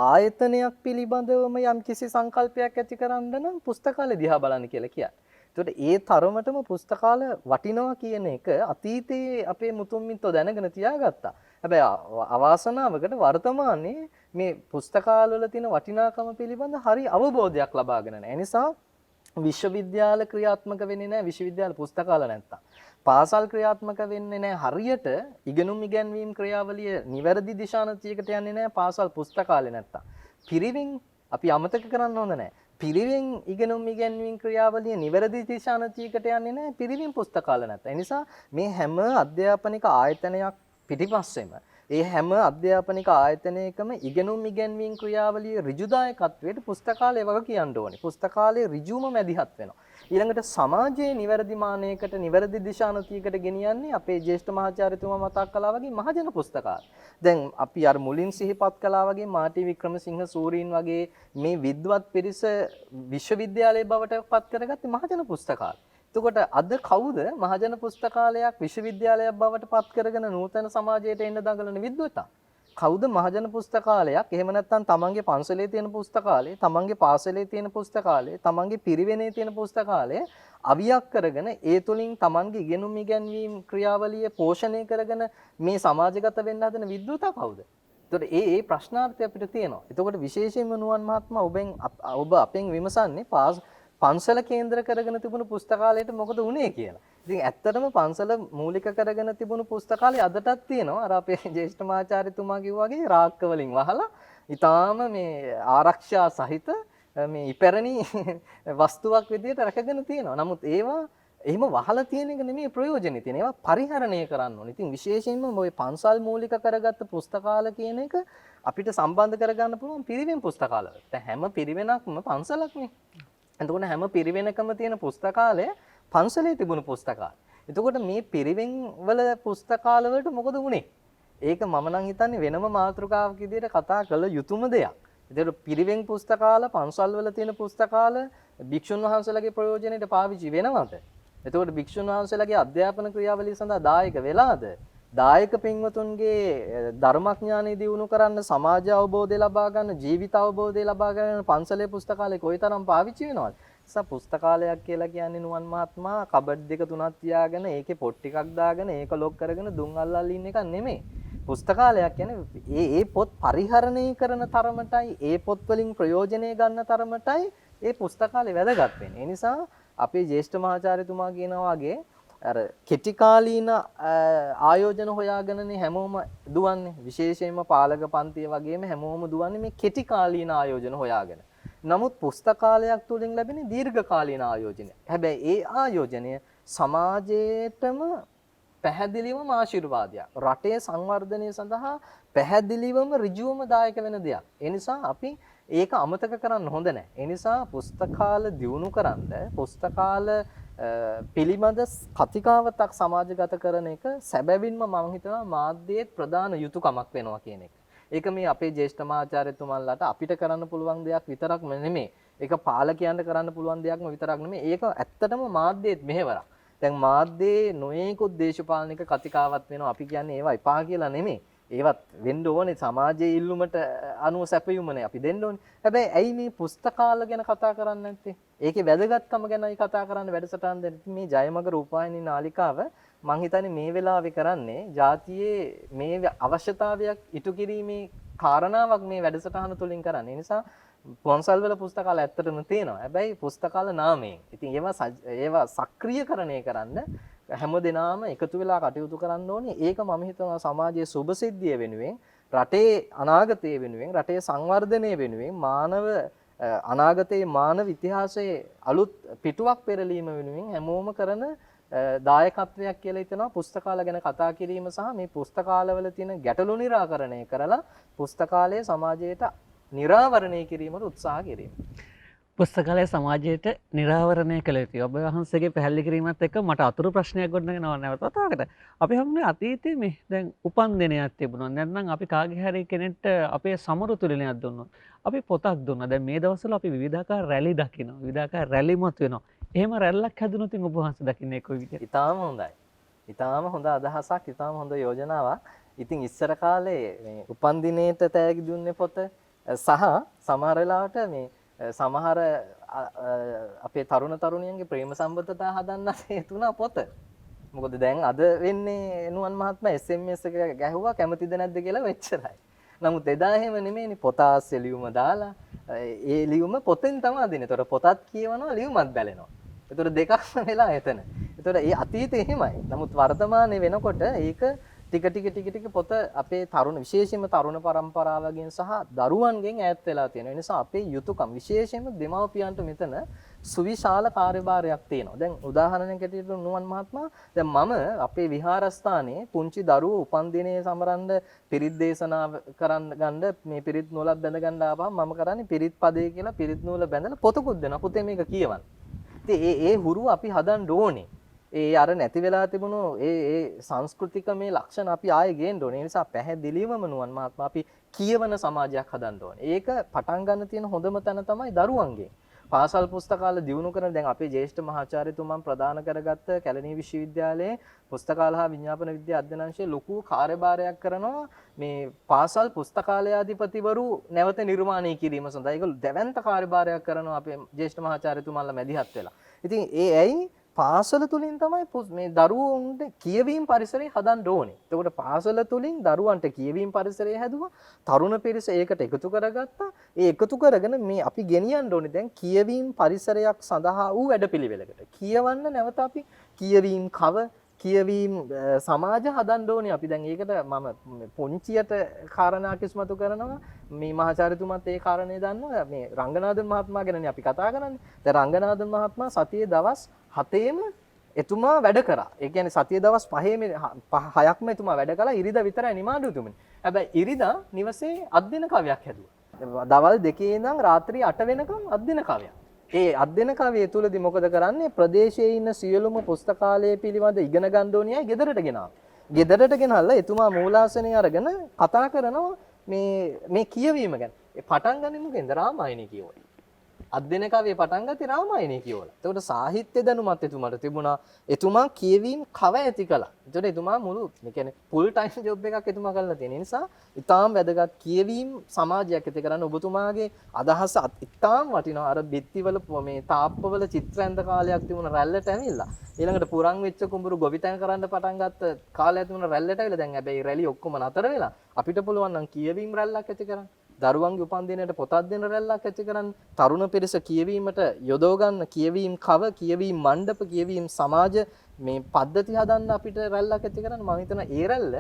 ආයතනයක් පිළිබඳවම යම්කිසි සංකල්පයක් ඇති කරන්න නම් පුස්තකාලය දිහා බලන්න කියලා කියන්නේ. ඒකට ඒ තරමටම පුස්තකාල වටිනවා කියන එක අතීතයේ අපේ මුතුන් මිත්තෝ දැනගෙන තියාගත්තා. හැබැයි අවාසනාවකට වර්තමානයේ මේ පුස්තකාලවල තියෙන වටිනාකම පිළිබඳ හරි අවබෝධයක් ලබාගෙන නැහැ. ඒ නිසා විශ්වවිද්‍යාල ක්‍රියාත්මක වෙන්නේ නැහැ විශ්වවිද්‍යාල පුස්තකාල නැත්තම්. පාසල් ක්‍රියාත්මක වෙන්නේ නැහැ හරියට ඉගෙනුම් ඉගැන්වීම් ක්‍රියාවලිය නිවැරදි දිශානතියකට යන්නේ නැහැ පාසල් පුස්තකාලේ නැත්තම්. පිරිවෙන් අපි අමතක කරන්න හොඳ නැහැ. පිරිවෙන් ඉගෙනුම් ඉගැන්වීම් ක්‍රියාවලිය නිවැරදි දිශානතියකට යන්නේ නැහැ පිරිවෙන් පුස්තකාල නැත්තම්. ඒ නිසා මේ හැම අධ්‍යාපනික ආයතනයක් පිටිපස්සෙම ඒ හැම අධ්‍යාපනික ආයතනයකම ඉගෙනුම් ඉගැන්වීම් ක්‍රියාවලිය ඍජුදායකත්වයට පුස්තකාලය වගේ කියන්න ඕනේ. පුස්තකාලයේ ඍජුම මැදිහත් වෙනවා. ඊළඟට සමාජයේ නිවැරදි මානයකට නිවැරදි දිශානතියකට ගෙනියන්නේ අපේ ජ්‍යෙෂ්ඨ මහාචාර්යතුමා මතක් කළා වගේ මහජන පුස්තකාලය. දැන් අපි අර මුලින් සිහිපත් කළා වගේ මාටි වික්‍රමසිංහ සූරීන් වගේ මේ විද්වත් පිරිස විශ්වවිද්‍යාලයේ බවට පත් කරගත්තේ මහජන පුස්තකාලය. එතකොට අද කවුද මහජන පුස්තකාලයක් විශ්වවිද්‍යාලයක් බවට පත් කරගෙන නූතන සමාජයට එන්න දඟලන විද්වතා? කවුද මහජන පුස්තකාලයක් එහෙම නැත්නම් තමන්ගේ පන්සලේ තියෙන පුස්තකාලේ, තමන්ගේ පාසලේ තියෙන පුස්තකාලේ, තමන්ගේ පිරිවෙනේ තියෙන පුස්තකාලේ අවියක් කරගෙන ඒ තුලින් තමන්ගේ ඉගෙනුම් ඉගැන්වීම් ක්‍රියාවලිය පෝෂණය කරගෙන මේ සමාජගත වෙන්න හදන විද්වතා කවුද? එතකොට ඒ ප්‍රශ්නාර්ථය අපිට තියෙනවා. එතකොට විශේෂයෙන්ම නුවන් මහත්මයා ඔබ අපෙන් විමසන්නේ පන්සල කේන්ද්‍ර කරගෙන තිබුණු පුස්තකාලයට මොකද වුනේ කියලා. ඉතින් ඇත්තටම පන්සල මූලික කරගෙන තිබුණු පුස්තකාලය අදටත් තියෙනවා. අර අපේ ජ්‍යෙෂ්ඨ මහාචාර්යතුමා කිව්වා වගේ රාක්ක වලින් වහලා ඊටාම මේ ආරක්ෂා සහිත මේ ඉපැරණි වස්තුවක් විදියට රැකගෙන තියෙනවා. නමුත් ඒවා එහෙම වහලා තියෙන එක නෙමෙයි ප්‍රයෝජනෙ තියෙන. ඒවා පරිහරණය කරන්න ඕනේ. ඉතින් විශේෂයෙන්ම ওই පන්සල් මූලික කරගත්ත පුස්තකාල කියන එක අපිට සම්බන්ධ කරගන්න පුළුවන් පිරිවෙන් පුස්තකාලවලට. දැන් හැම පිරිවෙනක්ම පන්සලක්නේ. එතකොට හැම පිරිවෙනකම තියෙන පුස්තකාලය පන්සලේ තිබුණු පුස්තකාලය. එතකොට මේ පිරිවෙන් වල පුස්තකාල වලට මොකද වුනේ? ඒක මම නම් හිතන්නේ වෙනම මාතෘකාවක් විදිහට කතා කළ යුතුම දෙයක්. එතකොට පිරිවෙන් පුස්තකාල පන්සල් වල තියෙන පුස්තකාල භික්ෂුන් වහන්සේලාගේ ප්‍රයෝජනෙට පාවිච්චි වෙනවද? එතකොට භික්ෂුන් වහන්සේලාගේ අධ්‍යාපන ක්‍රියාවලිය සඳහා දායක වෙලාද? දායක පින්වතුන්ගේ ධර්මඥානෙ දියුණු කරන්න, සමාජ අවබෝධය ලබා ගන්න, ජීවිත අවබෝධය ලබා ගන්න පන්සලේ පුස්තකාලේ කොයිතරම් පාවිච්චි වෙනවද? පුස්තකාලයක් කියලා කියන්නේ නුවන් මහත්මයා කබඩ් දෙක තුනක් තියාගෙන ඒකේ පොත් ටිකක් දාගෙන ඒක ලොක් කරගෙන දුම් අල්ලල් ඉන්න එකක් නෙමෙයි. පුස්තකාලයක් කියන්නේ ඒ පොත් පරිහරණය කරන තරමටයි ඒ පොත් වලින් ප්‍රයෝජනය ගන්න තරමටයි ඒ පුස්තකාලේ වැදගත් වෙන්නේ. ඒ නිසා අපේ ජ්‍යෙෂ්ඨ මහාචාර්යතුමා කියනවා වගේ අර කෙටි කාලීන ආයෝජන හොයාගෙනනේ හැමෝම දුවන්නේ. විශේෂයෙන්ම පාලක පන්තිය වගේම හැමෝම දුවන්නේ මේ කෙටි කාලීන ආයෝජන හොයාගෙන. නමුත් පුස්තකාලයක් තුලින් ලැබෙන දීර්ඝ කාලීන ආයෝජනය. හැබැයි ඒ ආයෝජනය සමාජයේටම පැහැදිලිවම ආශිර්වාදයක්. රටේ සංවර්ධනය සඳහා පැහැදිලිවම ඍජුවම දායක වෙන දෙයක්. ඒ නිසා අපි ඒක අමතක කරන්න හොඳ නැහැ. ඒ නිසා පුස්තකාල දියුණු කරන්න පුස්තකාල පිළිබඳ කතිකාවතක් සමාජගත කරන එක සැබවින්ම මම හිතනවා මාධ්‍යයේ ප්‍රධාන යුතුයකමක් වෙනවා කියන එක. ඒක මේ අපේ ජ්‍යෙෂ්ඨ මහාචාර්යතුමන්ලාට අපිට කරන්න පුළුවන් දෙයක් විතරක් නෙමෙයි. ඒක පාලකයන්ට කරන්න පුළුවන් දෙයක්ම විතරක් නෙමෙයි. ඒක ඇත්තටම මාධ්‍යයේත් මෙහෙවරක්. දැන් මාධ්‍යයේ නොයෙකුත් දේශපාලනික කතිකාවත් වෙනවා. අපි කියන්නේ ඒවා එපා කියලා නෙමෙයි. ඒවත් වෙන්න ඕනේ සමාජයේ ඉල්ලුමට අනුව සැපයුමනේ අපි දෙන්න ඕනේ. හැබැයි ඇයි මේ පුස්තකාල ගැන කතා කරන්නේ නැත්තේ? ඒකේ වැදගත්කම ගැනයි කතා කරන්න වැඩසටහන් දෙන්න. මේ ජයමග රූපවාහිනී නාලිකාව මං හිතන්නේ මේ වෙලාවේ කරන්නේ ජාතියේ මේ අවශ්‍යතාවයක් ඉටු කිරීමේ කාරණාවක් මේ වැඩසටහන තුලින් කරන්නේ. ඒ නිසා පොන්සල් වල පුස්තකාල ඇත්තටම තියෙනවා. හැබැයි පුස්තකාල නාමයෙන්. ඉතින් ඒවා සක්‍රියකරණය කරන්න හැමදෙනාම එකතු වෙලා කටයුතු කරන්න ඕනේ. ඒක මම හිතනවා සමාජයේ සුභසිද්ධිය වෙනුවෙන්, රටේ අනාගතය වෙනුවෙන්, රටේ සංවර්ධනය වෙනුවෙන්, මානව අනාගතයේ මානව ඉතිහාසයේ අලුත් පිටුවක් පෙරලීම වෙනුවෙන් හැමෝම කරන දායකත්වයක් කියලා හිතනවා පුස්තකාල ගැන කතා කිරීම සහ මේ පුස්තකාලවල තියෙන ගැටලු निराකරණය කරලා පුස්තකාලය සමාජයට නිරාවරණය කිරීමට උත්සාහ කිරීම. පුස්තකාලය සමාජයට නිරාවරණය කළ යුතුයි. ඔබ වහන්සේගේ පැහැදිලි කිරීමත් එක්ක මට අතුරු ප්‍රශ්නයක් ගොඩනගෙනවා නැවත වතාවකට. අපි හමුනේ අතීතයේ මේ දැන් උපන් දිනයක් තිබුණා. නැත්නම් අපි කාගේ හරි කෙනෙක්ට අපේ සමරු තුලිනයක් දුන්නොත්. අපි පොතක් දුන්නා. දැන් මේ දවස්වල අපි විවිධාකාර රැලි දකිනවා. විවිධාකාර රැලිමත් වෙනවා. එහෙම රැල්ලක් හැදුනොත් ඔබ වහන්සේ දකින්නේ කොයි විදිහට? ඊටාම හොඳයි. ඊටාම හොඳ අදහසක්, ඊටාම හොඳ යෝජනාවක්. ඉතින් ඉස්සර කාලේ මේ උපන් දිනේට තෑගි දුන්නේ පොත සහ සමහර වෙලාවට මේ සමහර අපේ තරුණ තරුණියන්ගේ ප්‍රේම සම්බන්ධතා හදන්න හේතුණා පොත. මොකද දැන් අද වෙන්නේ නුවන් මහත්මයා SMS එක ගැහුවා කැමතිද නැද්ද කියලා වෙච්චරයි. නමුත් එදා එහෙම නෙමෙයිනේ පොත ආස්සේ ලියුම දාලා ඒ ලියුම පොතෙන් තමයි දෙන්නේ. ඒතර පොතත් කියවනවා ලියුමත් බැලෙනවා. ඒතර දෙකක්ම වෙලා එතන. ඒතර ඒ අතීතේ එහෙමයි. නමුත් වර්තමානයේ වෙනකොට ඒක ටික පොත අපේ තරුණ විශේෂයෙන්ම තරුණ පරම්පරාවගෙන් සහ දරුවන්ගෙන් ඈත් වෙලා තියෙනවා. ඒ නිසා අපේ යුතුයකම් විශේෂයෙන්ම දෙමව්පියන්ට මෙතන සුවිශාල කාර්යභාරයක් තියෙනවා. දැන් උදාහරණයක් ඇටියට නුවන් මහත්මයා දැන් මම අපේ විහාරස්ථානයේ පුංචි දරුවෝ උපන් දිනේ සමරන්න පිරිත් දේශනා කරන්න ගන්න මේ පිරිත් නූලක් බැඳ ගන්න ආවම මම කරන්නේ පිරිත් පදේ කියලා පිරිත් නූල බැඳලා පොතකුත් දෙනවා. පුතේ මේක කියවන්න. ඉතින් ඒ හුරුව අපි හදන්න ඕනේ. ඒ අර නැති වෙලා තිබුණු ඒ සංස්කෘතික මේ ලක්ෂණ අපි ආයෙ ගේන්න ඕනේ. ඒ නිසා පැහැදිලිවම නුවන් මහත්මයා අපි කියවන සමාජයක් හදන්න ඕනේ. ඒක පටන් ගන්න තියෙන හොඳම තැන තමයි දරුවන්ගෙන්. පාසල් පුස්තකාල දියුණු කරන දැන් අපේ ජ්‍යෙෂ්ඨ මහාචාර්යතුමන් ප්‍රදාන කරගත්ත කැලණිය විශ්වවිද්‍යාලයේ පුස්තකාල හා විඥාපන විද්‍යා අධ්‍යනාංශයේ ලොකු කාර්යභාරයක් කරනවා මේ පාසල් පුස්තකාලයාධිපතිවරු නැවත නිර්මාණය කිරීම සඳහා. ඒක දැවැන්ත කාර්යභාරයක් කරනවා අපේ ජ්‍යෙෂ්ඨ මහාචාර්යතුමන්ලා මැදිහත් වෙලා. ඉතින් ඒ ඇයි පාසල තුලින් තමයි මේ දරුවන්ට කියවීම පරිසරය හදන්න ඕනේ. එතකොට පාසල තුලින් දරුවන්ට කියවීම පරිසරය හැදුවා. තරුණ පිරිස ඒකට එකතු කරගත්තා. ඒ එකතු කරගෙන මේ අපි ගෙනියන්න ඕනේ දැන් කියවීම පරිසරයක් සඳහා වූ වැඩපිළිවෙලකට. කියවන්න නැවත අපි කියවීම කව කියවීම සමාජ හදන්න ඕනේ. අපි දැන් ඒකට මම පොන්චියට කාරණා කිස්මතු කරනවා. මේ මහාචාර්යතුමත් ඒ කාරණේ දන්නවා. මේ රංගනාදන් මහත්මයා ගැනනේ අපි කතා කරන්නේ. දැන් රංගනාදන් මහත්මයා සතියේ දවස් 7ේම එතුමා වැඩ කරා. ඒ කියන්නේ සතියේ දවස් 6ක්ම එතුමා වැඩ කළා. ඉරිදා විතරයි නිමාඩු තුමනේ. හැබැයි ඉරිදා නිවසේ අධ්‍යයන කවයක් හැදුවා. දවල් 2 ඉඳන් රාත්‍රී 8 වෙනකම් අධ්‍යයන කවයක්. ඒ අධ්‍යයන කවයේ තුලදී මොකද කරන්නේ? ප්‍රදේශයේ ඉන්න සියලුම පුස්තකාලය පිළිබඳ ඉගෙන ගන්න ඕනියයි ගෙදරට ගෙනාවා. ගෙදරට ගෙනල්ලා එතුමා මූලාසනය අරගෙන කතා කරනවා මේ කියවීම ගැන. ඒ පටන් ගන්නේ මොකෙන්ද? රාමායනේ කියවලා. අධ්‍යයන කවයේ පටන් ගත්තේ රාමායනේ කියවලා. එතකොට සාහිත්‍ය දැනුමත් එතුමාට තිබුණා. එතුමා කියවීම කව ඇති කළා. එතකොට එතුමා මුළු මේ කියන්නේ ෆුල් ටයිම් ජොබ් එකක් එතුමා කරලා තියෙන නිසා ඉතාම වැදගත් කියවීම සමාජයක් ඇති කරන්න ඔබතුමාගේ අදහස ඉතාම වටිනවා. අර බිත්තිවල මේ තාප්පවල චිත්‍ර ඇඳ කාලයක් තිබුණ රැල්ලට ඇවිල්ලා. ඊළඟට පුරන් වෙච්ච කුඹුරු ගොවිතැන් කරන්න පටන් ගත්ත කාලයක් තිබුණ රැල්ලට ඇවිල්ලා. දැන් හැබැයි රැලි ඔක්කොම නතර වෙලා අපිට පුළුවන් නම් කියවීම රැල්ලක් ඇති කරන්න. දරුවන්ගේ උපන්දිනයට පොතක් දෙන රැල්ලක් ඇති කරන්න. තරුණ පිරිස කියවීමට යොදව ගන්න කියවීම කව කියවීම මණ්ඩප කියවීම සමාජ මේ පද්ධති හදන්න අපිට රැල්ලක් ඇති කරන්න. මම හිතනවා ඒ රැල්ල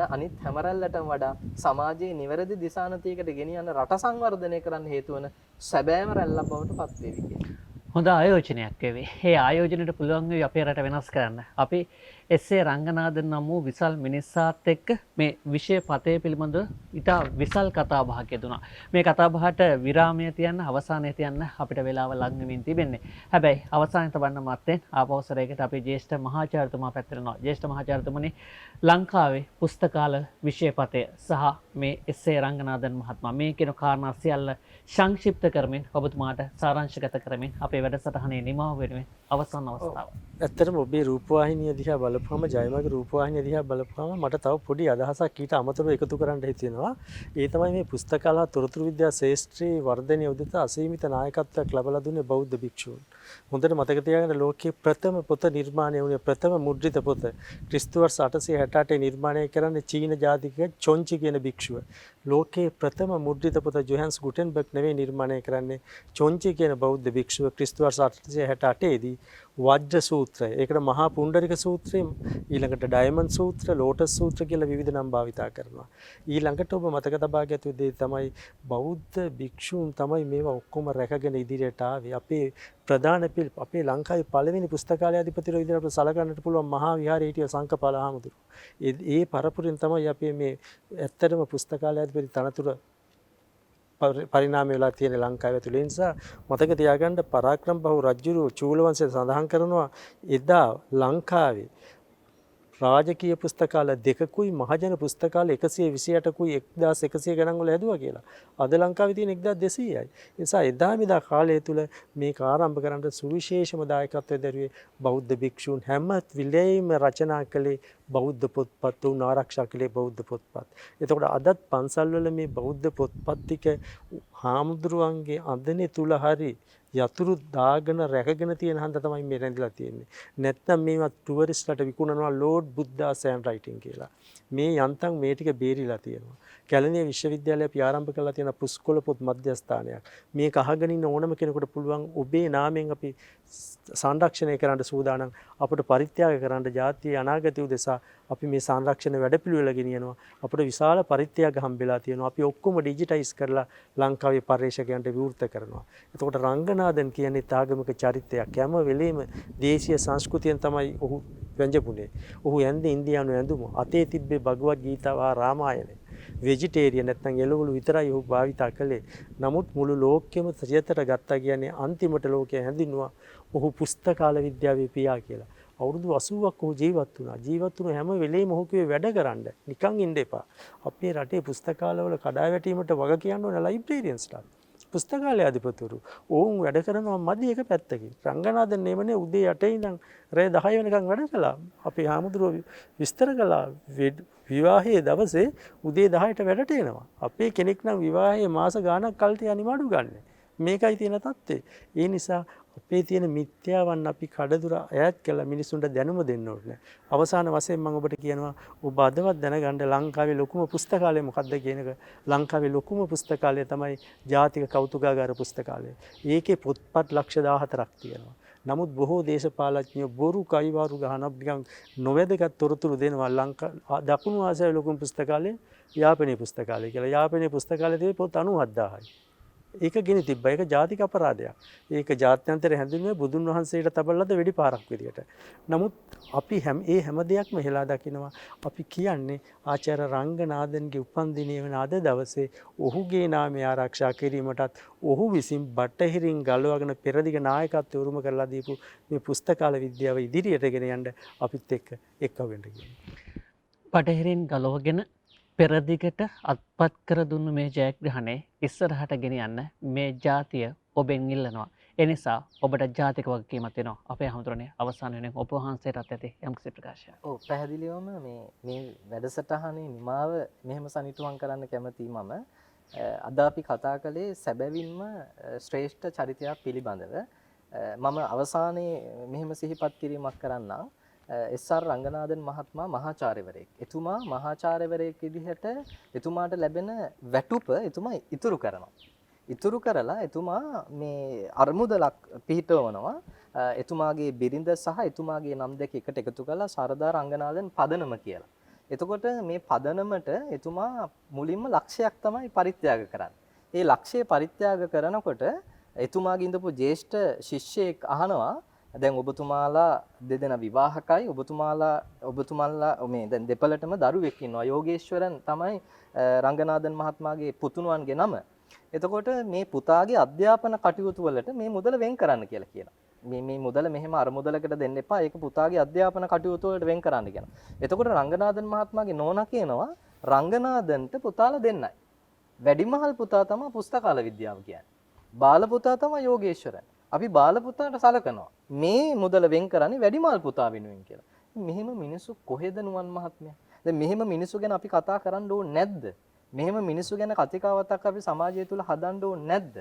අනිත් හැම රැල්ලටම වඩා සමාජයේ නිවැරදි දිශානතියකට ගෙනියන්න රට සංවර්ධනය කරන්න හේතු වන සැබෑම රැල්ලක් බවට පත් වේවි කියලා. හොඳ ආයෝජනයක් වේවි. මේ ආයෝජනයට පුළුවන් වෙයි අපේ රට වෙනස් කරන්න. අපි එස්.ඒ. රංගනාදන් නම් වූ විසල් මිනිස්සාත් එක්ක මේ විෂය පතේ පිළිබඳව ඉතා විසල් කතා බහක් යෙදුණා. මේ කතා බහට විරාමය තියන්න අවසානය තියන්න අපිට වෙලාව ලඟ වෙමින් තිබෙන්නේ. හැබැයි අවසානයේ තබන්න මත්තෙන් ආපෞසරයකට අපේ ජ්‍යෙෂ්ඨ මහාචාර්යතුමා පැත්තට යනවා. ජ්‍යෙෂ්ඨ මහාචාර්යතුමනි ලංකාවේ පුස්තකාල විෂය පතය සහ මේ එස්.ඒ. රංගනාදන් මහත්මයා මේ කියන කාරණා සියල්ල සංක්ෂිප්ත කරමින් ඔබතුමාට සාරාංශගත කරමින් අපේ වැඩසටහනේ නිමාව වෙනුවෙන් අවසන් අවස්ථාව. ඇත්තටම ඔබේ රූපවාහිනිය දිහා බලපුවම ජයමගේ රූපවාහිනිය දිහා බලපුවම මට තව පොඩි අදහසක් ඊට අමතරව එකතු කරන්න හිතෙනවා. ඒ තමයි මේ පුස්තකාල තොරතුරු විද්‍යා ශාස්ත්‍රයේ වර්ධනය උදෙසා අසීමිත නායකත්වයක් ලැබලා දුන්නේ බෞද්ධ භික්ෂූන්. හොඳට මතක තියාගන්න ලෝකයේ ප්‍රථම පොත නිර්මාණය වුණේ ප්‍රථම මුද්‍රිත පොත ක්‍රිස්තු වර්ෂ 868 නිර්මාණය කරන්නේ චීන ජාතික චොන්චි කියන භික්ෂුව. ලෝකයේ ප්‍රථම මුද්‍රිත පොත ජොහන්ස් ගුටෙන්බර්ග් නෙවෙයි නිර්මාණය කරන්නේ චොන්චි කියන බෞද්ධ භික්ෂුව ක්‍රිස්තු වර්ෂ 868 දී වජ්‍ර සූත්‍රය, ඒකට මහා පුණ්ඩරික සූත්‍රය, ඊළඟට ඩයමන්ඩ් සූත්‍ර, ලෝටස් සූත්‍ර කියලා විවිධ නම් භාවිතා කරනවා. ඊළඟට ඔබ මතක තබා ගත යුතු දේ තමයි බෞද්ධ භික්ෂූන් තමයි මේවා ඔක්කොම රැකගෙන ඉදිරියට ආවේ. අපේ ප්‍රධාන අපේ ලංකාවේ පළවෙනි පුස්තකාලයාධිපතිවරු විදිහට අපිට සලකන්නට පුළුවන් මහා විහාරයේ හිටිය සංකපාල හාමුදුරුවෝ. ඒ පරපුරෙන් තමයි අපේ මේ ඇත්තටම පුස්තකාලයාධිපති තනතුර පරිණාමය වෙලා තියෙන ලංකාව ඇතුළේ. ඒ නිසා මතක තියාගන්න පරාක්‍රම බහු රජුරු චූලවංශය සඳහන් කරනවා එදා ලංකාවේ රාජකීය පුස්තකාල දෙකකුයි මහජන පුස්තකාල 128කුයි 1100 ගණන් වල හැදුවා කියලා. අද ලංකාවේ තියෙන 1200යි. ඒ නිසා එදා මෙදා කාලය තුල මේක ආරම්භ කරන්න සුවිශේෂම දායකත්වය දරුවේ බෞද්ධ භික්ෂූන් හැම විලේම රචනා කළේ බෞද්ධ පොත්පත් උන් ආරක්ෂා කළේ බෞද්ධ පොත්පත්. එතකොට අදත් පන්සල්වල මේ බෞද්ධ පොත්පත් ටික හාමුදුරුවන්ගේ අඳනේ තුල හරි යතුරු දාගෙන රැකගෙන තියෙන හන්ද තමයි මේ රැඳිලා තියෙන්නේ. නැත්නම් මේවා ටුවරිස්ට්ලට විකුණනවා ලෝඩ් බුද්දා සෑන් රයිටින් කියලා. මේ යන්තම් මේ ටික බේරිලා තියෙනවා. කැලණිය විශ්වවිද්‍යාලය අපි ආරම්භ කරලා තියෙන පුස්කොළ පොත් මධ්‍යස්ථානයක්. මේක අහගෙන ඉන්න ඕනම කෙනෙකුට පුළුවන් ඔබේ නාමයෙන් අපි සංරක්ෂණය කරන්න සූදානම්. අපට පරිත්‍යාග කරන්න ජාතියේ අනාගතය උදෙසා අපි මේ සංරක්ෂණ වැඩපිළිවෙල ගෙනියනවා. අපට විශාල පරිත්‍යාග හම්බෙලා තියෙනවා. අපි ඔක්කොම ඩිජිටයිස් කරලා ලංකාවේ පර්යේෂකයන්ට විවෘත කරනවා. එතකොට රංගනාදන් කියන්නේ තාගමික චරිතයක්. හැම වෙලෙම දේශීය සංස්කෘතියෙන් තමයි ඔහු වැංජපුනේ. ඔහු යන්නේ ඉන්දියානු ඇඳුම. අතේ තිබ්බේ භගවත් ගීතාව හා රාමායනය. වෙජිටේරියන් නැත්නම් එළවලු විතරයි ඔහු භාවිතා කළේ. නමුත් මුළු ලෝකෙම සියතට ගත්තා කියන්නේ අන්තිමට ලෝකය හැඳින්නුවා ඔහු පුස්තකාල විද්‍යාවේ පියා කියලා. අවුරුදු 80ක් ඔහු ජීවත් වුණා. ජීවත් වුණ හැම වෙලේම ඔහු කිව්වේ වැඩ කරන්න. නිකන් ඉන්න එපා. අපේ රටේ පුස්තකාලවල කඩා වැටීමට වග කියන්න ඕන ලයිබ්‍රේරියන්ස්ලා. පුස්තකාලයේ අධිපතිවරු ඔවුන් වැඩ කරනවා මදි එක පැත්තකින්. රංගනාදන් නෙමනේ උදේ 8 ඉඳන් රෑ 10 වෙනකන් වැඩ කළා. අපේ හාමුදුරුවෝ විස්තර කළා විවාහයේ දවසේ උදේ 10ට වැඩට එනවා. අපේ කෙනෙක් නම් විවාහයේ මාස ගාණක් කල්ට අනිමාඩු ගන්න. මේකයි තියෙන තත්ත්වය. ඒ නිසා අපේ තියෙන මිත්‍යාවන් අපි කඩදුර අයත් කළා මිනිසුන්ට දැනුම දෙන්න ඕනේ. අවසාන වශයෙන් මම ඔබට කියනවා ඔබ අදවත් දැනගන්න ලංකාවේ ලොකුම පුස්තකාලය මොකක්ද කියන එක. ලංකාවේ ලොකුම පුස්තකාලය තමයි ජාතික කෞතුකාගාර පුස්තකාලය. ඒකේ පොත්පත් ලක්ෂ 14ක් තියෙනවා. නමුත් බොහෝ දේශපාලඥයෝ බොරු කයිවාරු ගහන නිකන් නොවැදගත් තොරතුරු දෙනවා. දකුණු ආසියාවේ ලොකුම පුස්තකාලය යාපනයේ පුස්තකාලය කියලා. යාපනයේ පුස්තකාලයේ තියෙන පොත් 97000යි. ඒක ගෙන තිබ්බා. ඒක ජාතික අපරාධයක්. ඒක ජාත්‍යන්තර හැඳින්වීමේ බුදුන් වහන්සේට තබලද වෙඩි පාරක් විදියට. නමුත් අපි හැම දෙයක්ම හෙලා දකිනවා. අපි කියන්නේ ආචාර්ය රංගනාදන්ගේ උපන්දිනය වෙන අද දවසේ ඔහුගේ නාමය ආරක්ෂා කිරීමටත් ඔහු විසින් බටහිරින් ගලවගෙන පෙරදිග නායකත්වය උරුම කරලා දීපු මේ පුස්තකාල විද්‍යාව ඉදිරියට ගෙන යන්න අපිත් එක්ක වෙන්න කියනවා. බටහිරින් ගලවගෙන පෙරදිගට අත්පත් කර දුන්නු මේ ජයග්‍රහණය ඉස්සරහට ගෙන යන්න මේ ජාතිය ඔබෙන් ඉල්ලනවා. ඒ නිසා ඔබට ජාතික වගකීමක් තියෙනවා. අපේ හමුදුරනේ අවසාන වෙනුවෙන් ඔබ වහන්සේටත් ඇති යම්කිසි ප්‍රකාශයක්. ඔව් පැහැදිලිවම මේ වැඩසටහනේ නිමාව මෙහෙම සනිටුහන් කරන්න කැමතියි මම. අද අපි කතා කළේ සැබවින්ම ශ්‍රේෂ්ඨ චරිතයක් පිළිබඳව. මම අවසානයේ මෙහෙම සිහිපත් කිරීමක් කරන්නම්. එස්.ආර්. රංගනාදන් මහත්මයා මහාචාර්යවරයෙක්. එතුමා මහාචාර්යවරයෙක් විදිහට එතුමාට ලැබෙන වැටුප එතුමා ඉතුරු කරනවා. ඉතුරු කරලා එතුමා මේ අර්මුදලක් පිහිටවනවා. එතුමාගේ බිරිඳ සහ එතුමාගේ නම් දෙක එකට එකතු කරලා සරදා රංගනාදන් පදනම කියලා. එතකොට මේ පදනමට එතුමා මුලින්ම ලක්ෂයක් තමයි පරිත්‍යාග කරන්නේ. ඒ ලක්ෂය පරිත්‍යාග කරනකොට එතුමාගේ ඉඳපු ජ්‍යෙෂ්ඨ ශිෂ්‍යයෙක් අහනවා දැන් ඔබතුමාලා දෙදෙනා විවාහකයි ඔබතුමාලා මේ දැන් දෙපළටම දරුවෙක් ඉන්නවා යෝගේශ්වරන් තමයි රංගනාදන් මහත්මයාගේ පුතුණුවන්ගේ නම. එතකොට මේ පුතාගේ අධ්‍යාපන කටයුතු වලට මේ මුදල වෙන් කරන්න කියලා කියනවා. මේ මුදල මෙහෙම අර මුදලකට දෙන්න එපා. ඒක පුතාගේ අධ්‍යාපන කටයුතු වලට වෙන් කරන්න කියනවා. එතකොට රංගනාදන් මහත්මයාගේ නෝනා කියනවා රංගනාදන්ට පුතාලා දෙන්නයි. වැඩිමහල් පුතා තමයි පුස්තකාල විද්‍යාව කියන්නේ. බාල පුතා තමයි යෝගේශ්වරන්. අපි බාල පුතාට සලකනවා. මේ මුදල වෙන් කරන්නේ වැඩිමහල් පුතා වෙනුවෙන් කියලා. මෙහෙම මිනිස්සු කොහෙද නුවන් මහත්මයා? දැන් මෙහෙම මිනිස්සු ගැන අපි කතා කරන්න ඕනේ නැද්ද? මෙහෙම මිනිස්සු ගැන කතිකාවතක් අපි සමාජය තුල හදන්න ඕනේ නැද්ද?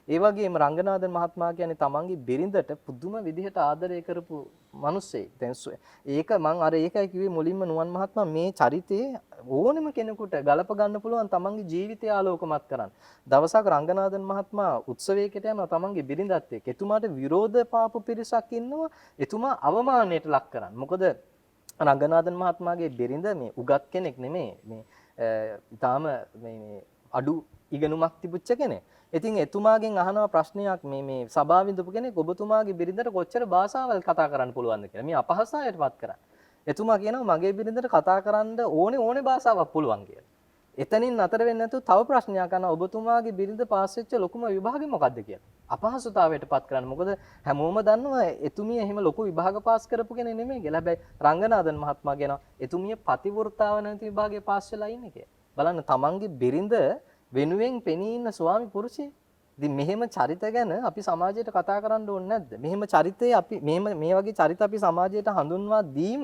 ඒ වගේම රංගනාදන් මහත්මයා කියන්නේ තමන්ගේ බිරිඳට පුදුම විදිහට ආදරය කරපු මිනිස්සෙක්. දැන් ඒක මම අර ඒකයි කිව්වේ මුලින්ම නුවන් මහත්මයා මේ චරිතේ ඕනෙම කෙනෙකුට ගලප ගන්න පුළුවන් තමන්ගේ ජීවිතය ආලෝකමත් කරන්න. දවසක් රංගනාදන් මහත්මයා උත්සවයකට යනවා තමන්ගේ බිරිඳත් එක්ක. එතුමාට විරෝධ පාපු පිරිසක් ඉන්නවා. එතුමා අවමානයට ලක් කරන්න. මොකද රංගනාදන් මහත්මයාගේ බිරිඳ මේ උගත් කෙනෙක් නෙමෙයි. මේ ඊටාම මේ අඩු ඉගෙනුමක් තිබුච්ච කෙනෙක්. ඉතින් එතුමාගෙන් අහනවා ප්‍රශ්නයක් මේ සභාව විඳපු කෙනෙක් ඔබතුමාගේ බිරිඳට කොච්චර භාෂාවල් කතා කරන්න පුළුවන්ද කියලා. මේ අපහාසයටපත් කරා. එතුමා කියනවා මගේ බිරිඳට කතා කරන්න ඕනේ භාෂාවක් පුළුවන් කියලා. එතනින් අතර වෙන්නේ නැතුව තව ප්‍රශ්නයක් අහනවා ඔබතුමාගේ බිරිඳ පාස් වෙච්ච ලොකුම විභාගෙ මොකද්ද කියලා. අපහසුතාවයටපත් කරන්න. මොකද හැමෝම දන්නවා එතුමිය එහෙම ලොකු විභාග පාස් කරපු කෙනෙක් නෙමෙයි කියලා. හැබැයි රංගනාදන් මහත්මයා කියනවා එතුමිය පතිවෘත්තාව නැති විභාගේ පාස් වෙලා ඉන්නේ කියලා. බලන්න තමන්ගේ බිරිඳ වෙනුවෙන් පෙනී ඉන්න ස්වාමි පුරුෂයෙක්. ඉතින් මෙහෙම චරිත ගැන අපි සමාජයට කතා කරන්න ඕනේ නැද්ද? මෙහෙම චරිතය අපි මේ වගේ චරිත අපි සමාජයට හඳුන්වා දීම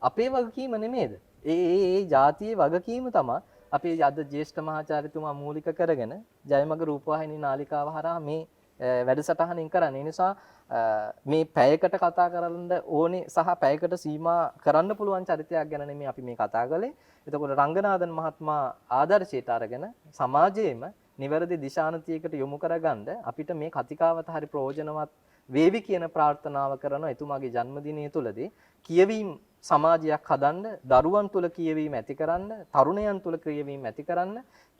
අපේ වගකීම නෙමේද? ඒ ජාතියේ වගකීම තමයි අපි අද ජ්‍යෙෂ්ඨ මහාචාර්යතුමා මූලික කරගෙන ජයමග රූපවාහිනී නාලිකාව හරහා මේ වැඩසටහනින් කරන්නේ. ඒ නිසා මේ පැයකට කතා කරන්න ඕනේ සහ පැයකට සීමා කරන්න පුළුවන් චරිතයක් ගැන නෙමෙයි අපි මේ කතා කළේ. එතකොට රංගනාදන් මහත්මයා ආදර්ශයට අරගෙන සමාජයේම නිවැරදි දිශානතියකට යොමු කරගන්න අපිට මේ කතිකාවත හරි ප්‍රයෝජනවත් වේවි කියන ප්‍රාර්ථනාව කරනවා. එතුමාගේ ජන්මදිනය තුලදී කියවීම සමාජයක් හදන්න, දරුවන් තුල කියවීම ඇති කරන්න, තරුණයන් තුල කියවීම ඇති කරන්න,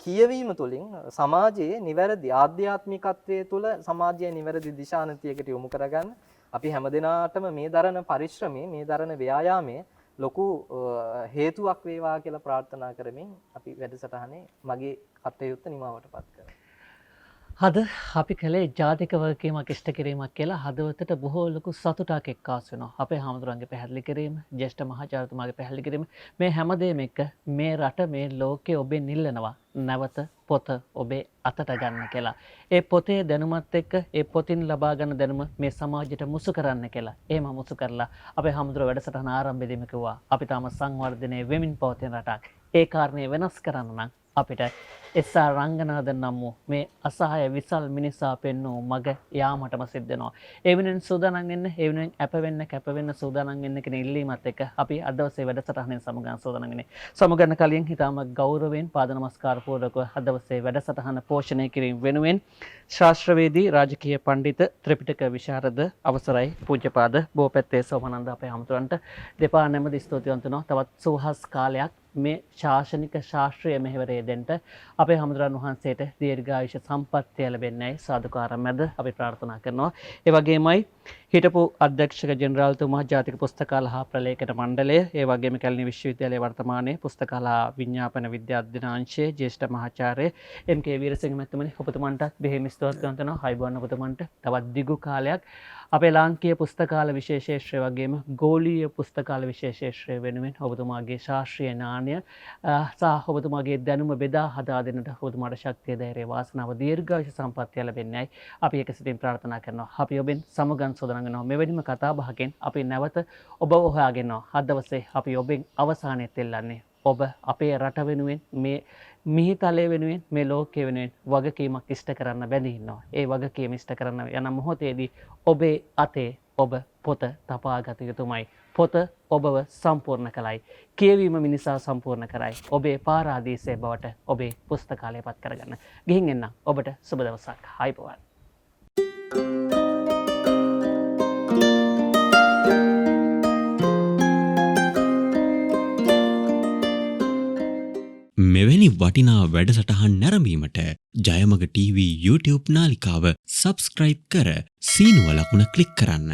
කියවීම තුළින් සමාජයේ නිවැරදි ආධ්‍යාත්මිකත්වයේ තුල සමාජයේ නිවැරදි දිශානතියකට යොමු කරගන්න අපි හැමදෙනාටම මේ දරන පරිශ්‍රමයේ, මේ දරන ව්‍යායාමයේ ලොකු හේතුවක් වේවා කියලා ප්‍රාර්ථනා කරමින් අපි වැඩසටහනේ මගේ කටයුත්ත නිමවටපත් කරනවා. හද අපි කළේ ජාතික වගකීමක් ඉෂ්ට කිරීමක් කියලා හදවතට බොහෝ ලොකු සතුටක් එක්කාසු වෙනවා. අපේ හාමුදුරන්ගේ පැහැදිලි කිරීම, ජ්‍යෙෂ්ඨ මහාචාර්යතුමාගේ පැහැදිලි කිරීම මේ හැමදේම එක්ක මේ රට මේ ලෝකයේ ඔබෙන් ඉල්ලනවා. නැවත පොත ඔබේ අතට ගන්න කියලා. ඒ පොතේ දැනුමත් එක්ක ඒ පොතින් ලබා ගන්න දැනුම මේ සමාජයට මුසු කරන්න කියලා. එහෙම මුසු කරලා අපේ හාමුදුර වැඩසටහන ආරම්භයේදීම කිව්වා අපි තාම සංවර්ධනය වෙමින් පවතින රටක්. ඒ කාරණේ වෙනස් කරන්න නම් අපිට එසා රංගනාද නම් වූ මේ අසහාය විසල් මිනිසා පෙන්වූ මග යාමටම සිද්ධ වෙනවා. ඒ වෙනුවෙන් සූදානම් වෙන්න, ඒ වෙනුවෙන් අප වෙන්න, කැප වෙන්න සූදානම් වෙන්න කියන ඉල්ලීමත් එක්ක අපි අද දවසේ වැඩසටහනෙන් සමුගන්න සූදානම් වෙන්නේ. සමුගන්න කලින් හිතාම ගෞරවයෙන් පාද නමස්කාර පූර්වකව අද දවසේ වැඩසටහන පෝෂණය කිරීම වෙනුවෙන් ශාස්ත්‍රවේදී රාජකීය පඬිත ත්‍රිපිටක විශාරද අවසරයි පූජ්‍යපාද බෝපැත්තේ සෝමනන්ද අපේ හමුතුරන්ට දෙපා නැමැති ස්තුතිවන්ත වෙනවා. තවත් සුවහස් කාලයක් මේ ශාසනික ශාස්ත්‍රීය මෙහෙවරේ දෙන්න අපේ හමුදුරන් වහන්සේට දීර්ඝායුෂ සම්පන්නිය ලැබෙන්නයි සාදුකාර මැද අපි ප්‍රාර්ථනා කරනවා. ඒ වගේමයි හිටපු අධ්‍යක්ෂක ජෙනරාල්තුමා ජාතික පුස්තකාල හා ප්‍රලේඛන මණ්ඩලය, ඒ වගේම කැලණි විශ්වවිද්‍යාලයේ වර්තමානයේ පුස්තකාල හා විඥාපන විද්‍යා අධ්‍යනාංශයේ ජ්‍යෙෂ්ඨ මහාචාර්ය එම්.කේ. වීරසිංහ මහත්මනි ඔබතුමන්ටත් බෙහෙම ස්තුතිවන්ත වෙනවා. හයිබුවන් ඔබතුමන්ට තවත් දිගු කාලයක් අපේ ලාංකීය පුස්තකාල විශේෂේශ්‍රය වගේම ගෝලීය පුස්තකාල විශේෂේශ්‍රය වෙනුවෙන් ඔබතුමාගේ ශාස්ත්‍රීය ඥානය සහ ඔබතුමාගේ දැනුම බෙදා හදා දෙන්නට ඔබතුමාට ශක්තිය ධෛර්යය වාසනාව දීර්ඝායුෂ සම්පන්නිය ලැබෙන්නයි අපි එකසිතින් ප්‍රාර්ථනා කරනවා. අපි ඔබෙන් සමගන් සෝදනම් වෙනවා. මෙවැනිම කතා බහකින් අපි නැවත ඔබව හොයාගෙනවා. අද දවසේ අපි ඔබෙන් අවසානයේ එල්ලන්නේ ඔබ අපේ රට වෙනුවෙන් මේ මිහිතලය වෙනුවෙන් මේ ලෝකයේ වෙනුවෙන් වගකීමක් ඉෂ්ට කරන්න බැඳී ඉන්නවා. ඒ වගකීම ඉෂ්ට කරන්න යන මොහොතේදී ඔබේ අතේ ඔබ පොත තපාගත යුතුමයි. පොත ඔබව සම්පූර්ණ කළයි. කියවීම මිනිසා සම්පූර්ණ කරයි. ඔබේ පාරාදීසය බවට ඔබේ පුස්තකාලය පත් කරගන්න. ගිහින් එන්න ඔබට සුබ දවසක්. ආයිබෝවන්. මෙවැනි වටිනා වැඩසටහන් නැරඹීමට ජයමග TV YouTube නාලිකාව සබස්ක්‍රයිබ් කර සීනුව ලකුණ ක්ලික් කරන්න.